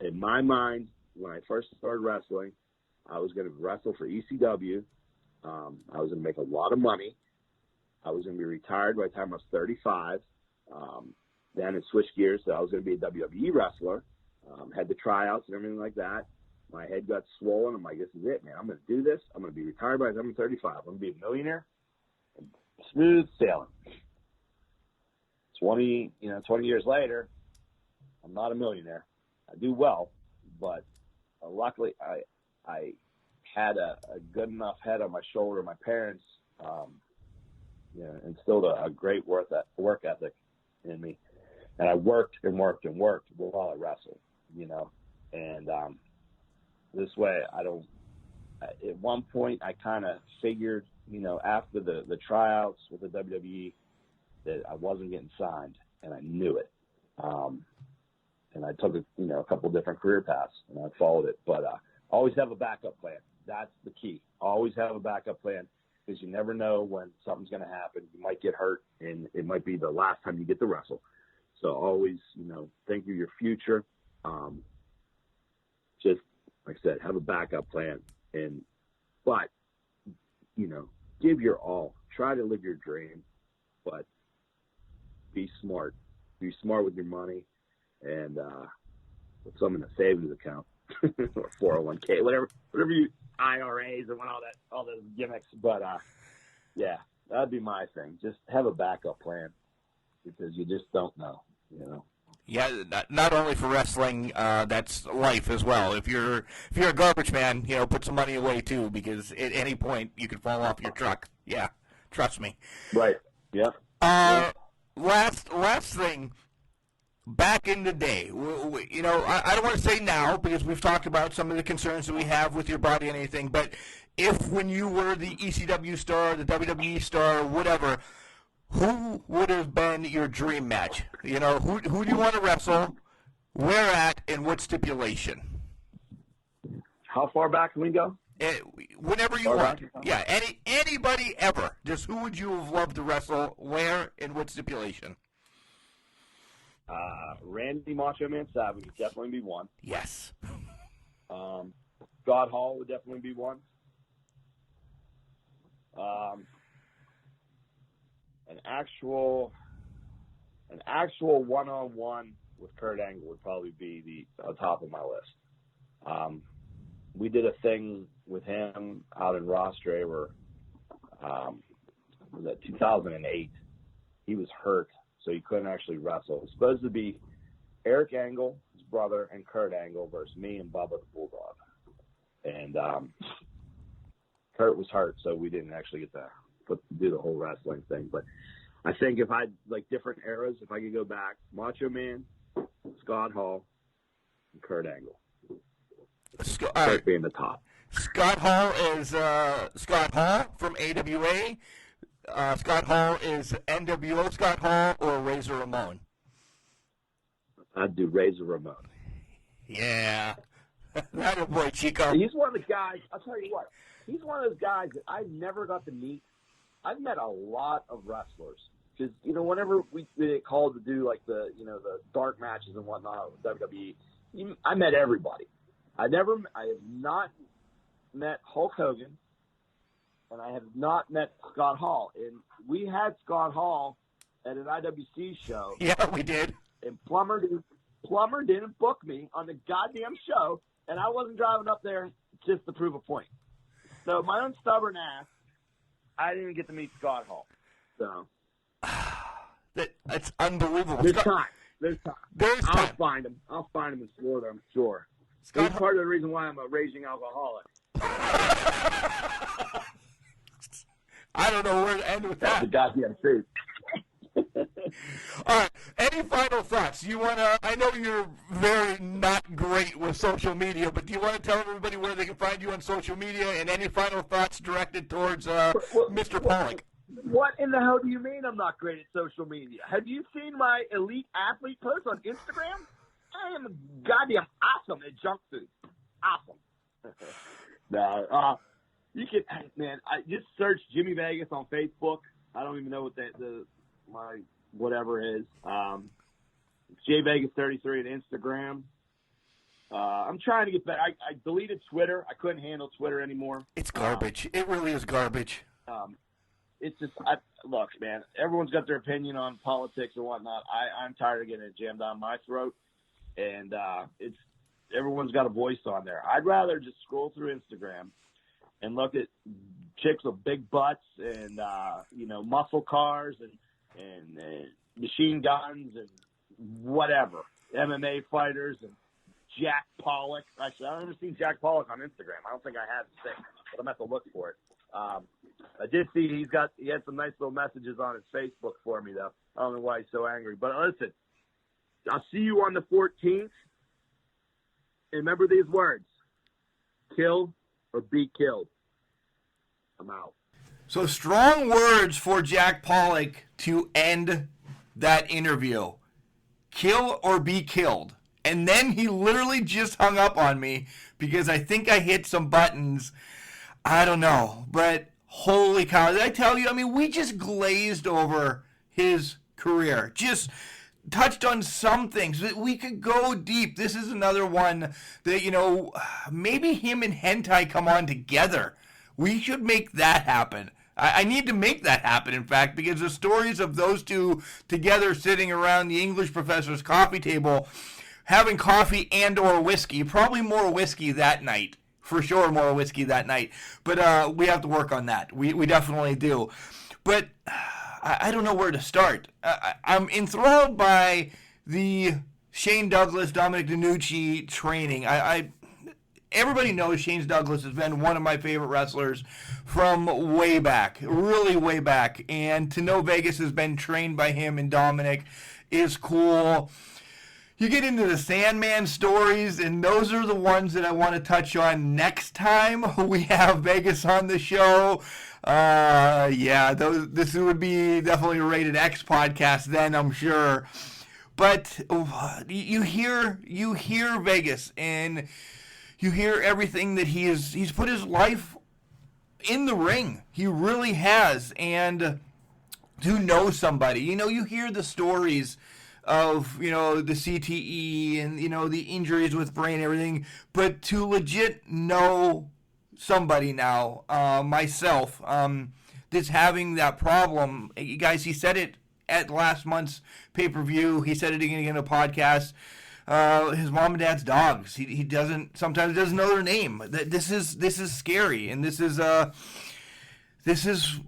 In my mind, when I first started wrestling, I was going to wrestle for ECW. I was going to make a lot of money. I was going to be retired by the time I was 35. Then it switched gears, so I was going to be a WWE wrestler. Had the tryouts and everything like that. My head got swollen. I'm like, this is it, man. I'm going to do this. I'm going to be retired by the time I'm 35. I'm going to be a millionaire. Smooth sailing. 20 years later, I'm not a millionaire. I do well, but luckily I had a good enough head on my shoulder. My parents instilled a great work ethic in me. And I worked and worked and worked while I wrestled, and this way at one point I kind of figured, after the tryouts with the WWE, that I wasn't getting signed, and I knew it. And I took a couple of different career paths, and I followed it. But always have a backup plan. That's the key. Always have a backup plan, because you never know when something's going to happen. You might get hurt, and it might be the last time you get to wrestle. So always, think of your future. Just like I said, have a backup plan, but give your all. Try to live your dream, but be smart. Be smart with your money, and put some in a savings account or 401k, whatever you IRAs and all those gimmicks. But yeah, that'd be my thing. Just have a backup plan, because you just don't know. Yeah, not only for wrestling, that's life as well. If you're a garbage man, put some money away too, because at any point you could fall off your truck. Yeah, trust me. Right. Yeah. Last thing. Back in the day, I don't want to say now, because we've talked about some of the concerns that we have with your body and anything, but when you were the ECW star, the WWE star, whatever, who would have been your dream match? Who do you want to wrestle, where at, and what stipulation? How far back can we go? Whenever you want. Yeah, anybody ever. Just who would you have loved to wrestle, where, and what stipulation? Randy Macho Man Savage would definitely be one. Yes. Scott Hall would definitely be one. An actual one-on-one with Kurt Angle would probably be on top of my list. We did a thing with him out in Rostre where was that 2008. He was hurt, so he couldn't actually wrestle. It was supposed to be Eric Angle, his brother, and Kurt Angle versus me and Bubba the Bulldog. And Kurt was hurt, so we didn't actually get to do the whole wrestling thing. But I think if I like different eras, if I could go back, Macho Man, Scott Hall, and Kurt Angle. Kurt being the top. Scott Hall is Scott Hall from AWA. Scott Hall is NWO Scott Hall or Razor Ramon. I'd do Razor Ramon. Yeah. That boy, Chico. He's one of the guys, I'll tell you what, he's one of those guys that I never got to meet. I've met a lot of wrestlers. Because, whenever we get called to do, like, the dark matches and whatnot with WWE, I met everybody. I have not met Hulk Hogan, and I have not met Scott Hall. And we had Scott Hall at an IWC show. Yeah, we did. And Plummer didn't book me on the goddamn show, and I wasn't driving up there just to prove a point. So my own stubborn ass, I didn't get to meet Scott Hall. So that's unbelievable. There's time. I'll find him. I'll find him in Florida, I'm sure. He's part of the reason why I'm a raging alcoholic. I don't know where to end with that. That's the goddamn truth. All right. Any final thoughts? I know you're very not great with social media, but do you want to tell everybody where they can find you on social media and any final thoughts directed towards Mr. Pollock? What in the hell do you mean I'm not great at social media? Have you seen my elite athlete posts on Instagram? I am goddamn awesome at junk food. Awesome. No, you can, man. I just search Jimmy Vegas on Facebook. I don't even know what my whatever is. JVegas33 on Instagram. I'm trying to get back. I deleted Twitter. I couldn't handle Twitter anymore. It's garbage. It really is garbage. It's just, look, man, everyone's got their opinion on politics and whatnot. I'm tired of getting it jammed down my throat. And everyone's got a voice on there. I'd rather just scroll through Instagram and look at chicks with big butts and, muscle cars and machine guns and whatever, MMA fighters and Jack Pollock. Actually, I've never seen Jack Pollock on Instagram. I don't think I have the thing, but I'm going to have to look for it. I did see he had some nice little messages on his Facebook for me, though. I don't know why he's so angry. But listen, I'll see you on the 14th. And remember these words: kill or be killed. I'm out. So strong words for Jack Pollock to end that interview. Kill or be killed. And then he literally just hung up on me because I think I hit some buttons. I don't know. But holy cow. Did I tell you? I mean, we just glazed over his career. Just touched on some things. We could go deep. This is another one that, maybe him and Hentai come on together. We should make that happen. I need to make that happen, in fact, because the stories of those two together sitting around the English professor's coffee table, having coffee and or whiskey, probably more whiskey that night. For sure, more whiskey that night. But we have to work on that. We definitely do. But I don't know where to start. I'm enthralled by the Shane Douglas, Dominic DeNucci training. Everybody knows Shane Douglas has been one of my favorite wrestlers from way back, really way back. And to know Vegas has been trained by him and Dominic is cool. You get into the Sandman stories, and those are the ones that I want to touch on next time we have Vegas on the show. This would be definitely a Rated X podcast then, I'm sure. But you hear Vegas, and you hear everything that he's put his life in the ring. He really has. And to know somebody, you hear the stories of, the CTE and, the injuries with brain and everything, but to legit know somebody now, myself, that's having that problem. You guys, he said it at last month's pay-per-view. He said it again in a podcast. His mom and dad's dogs. He sometimes doesn't know their name. This is scary, and this is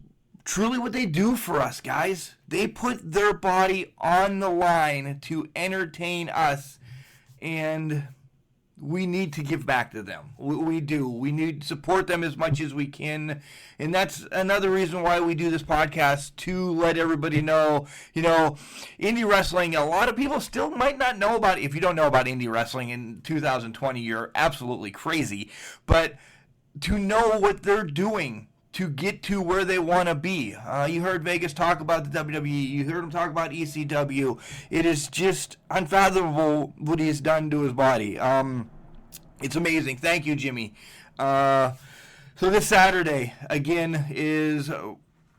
truly what they do for us, guys. They put their body on the line to entertain us, and we need to give back to them. We do. We need to support them as much as we can. And that's another reason why we do this podcast, to let everybody know, indie wrestling, a lot of people still might not know about it. If you don't know about indie wrestling in 2020, you're absolutely crazy. But to know what they're doing to get to where they want to be. You heard Vegas talk about the WWE. You heard him talk about ECW. It is just unfathomable what he's done to his body. It's amazing. Thank you, Jimmy. So this Saturday, again, is...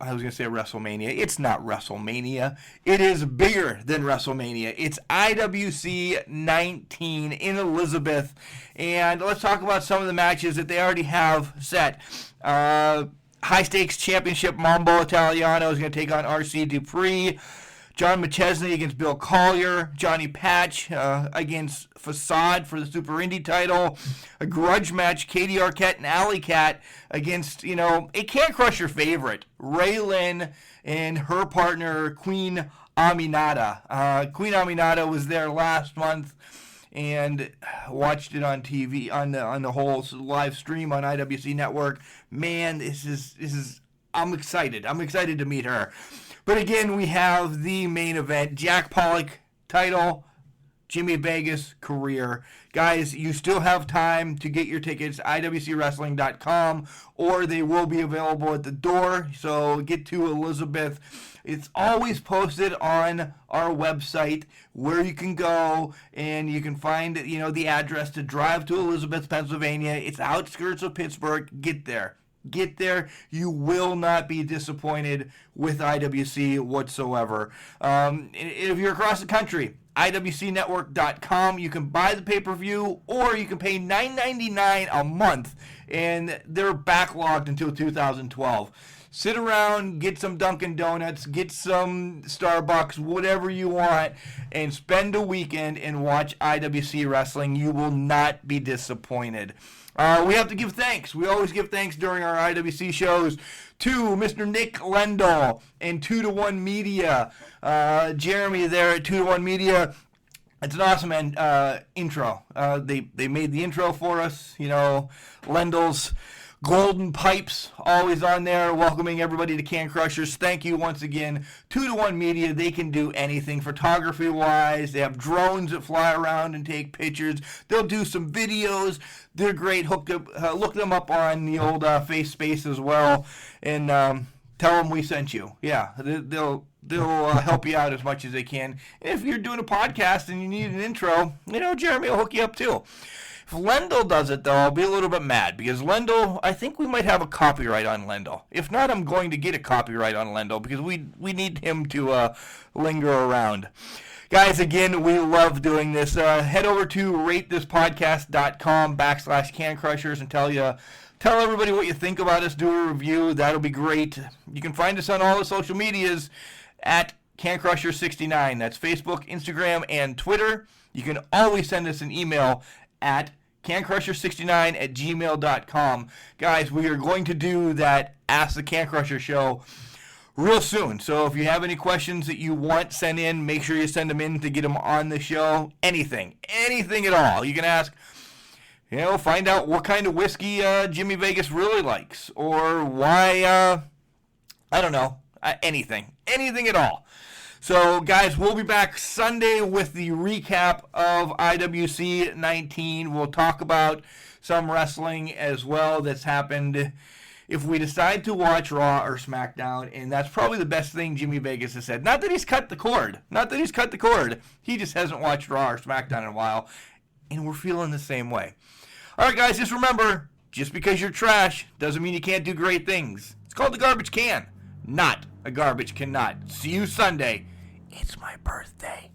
I was going to say WrestleMania. It's not WrestleMania. It is bigger than WrestleMania. It's IWC 19 in Elizabeth. And let's talk about some of the matches that they already have set. High Stakes Championship, Mambo Italiano is going to take on R.C. Dupree. John McChesney against Bill Collier. Johnny Patch against Facade for the Super Indie title. A grudge match, Katie Arquette and Alley Cat against, a Can Crusher favorite, Ray Lynn and her partner, Queen Aminata. Queen Aminata was there last month and watched it on TV, on the whole live stream on IWC Network. Man, this is I'm excited. I'm excited to meet her. But again, we have the main event, Jack Pollock title, Jimmy Vegas career. Guys, you still have time to get your tickets, IWCWrestling.com, or they will be available at the door. So get to Elizabeth. It's always posted on our website where you can go, and you can find, the address to drive to Elizabeth, Pennsylvania. It's outskirts of Pittsburgh. Get there. Get there. You will not be disappointed with IWC whatsoever. If you're across the country, IWCNetwork.com. You can buy the pay-per-view, or you can pay $9.99 a month, and they're backlogged until 2012. Sit around, get some Dunkin' Donuts, get some Starbucks, whatever you want, and spend a weekend and watch IWC Wrestling. You will not be disappointed. We have to give thanks. We always give thanks during our IWC shows to Mr. Nick Lendl and 2-to-1 Media. Jeremy there at 2-to-1 Media. It's an awesome intro. They made the intro for us. Lendl's Golden Pipes always on there, welcoming everybody to Can Crushers. Thank you once again. 2-to-1 Media, they can do anything photography-wise. They have drones that fly around and take pictures. They'll do some videos. They're great. Look them up on the old Face Space as well, and tell them we sent you. Yeah, they'll help you out as much as they can. And if you're doing a podcast and you need an intro, Jeremy will hook you up too. If Lendl does it, though, I'll be a little bit mad, because Lendl, I think we might have a copyright on Lendl. If not, I'm going to get a copyright on Lendl, because we need him to linger around. Guys, again, we love doing this. Head over to ratethispodcast.com/Can Crushers and tell everybody what you think about us. Do a review. That'll be great. You can find us on all the social medias at CanCrusher69. That's Facebook, Instagram, and Twitter. You can always send us an email at cancrusher69@gmail.com. Guys, we are going to do that Ask the Can Crusher show real soon. So if you have any questions that you want sent in, make sure you send them in to get them on the show. Anything at all. You can ask, find out what kind of whiskey Jimmy Vegas really likes, or why, I don't know, anything at all. So, guys, we'll be back Sunday with the recap of IWC 19. We'll talk about some wrestling as well that's happened if we decide to watch Raw or SmackDown, and that's probably the best thing Jimmy Vegas has said. Not that he's cut the cord. He just hasn't watched Raw or SmackDown in a while, and we're feeling the same way. All right, guys, just remember, just because you're trash doesn't mean you can't do great things. It's called the garbage can, not a garbage cannot. See you Sunday. It's my birthday.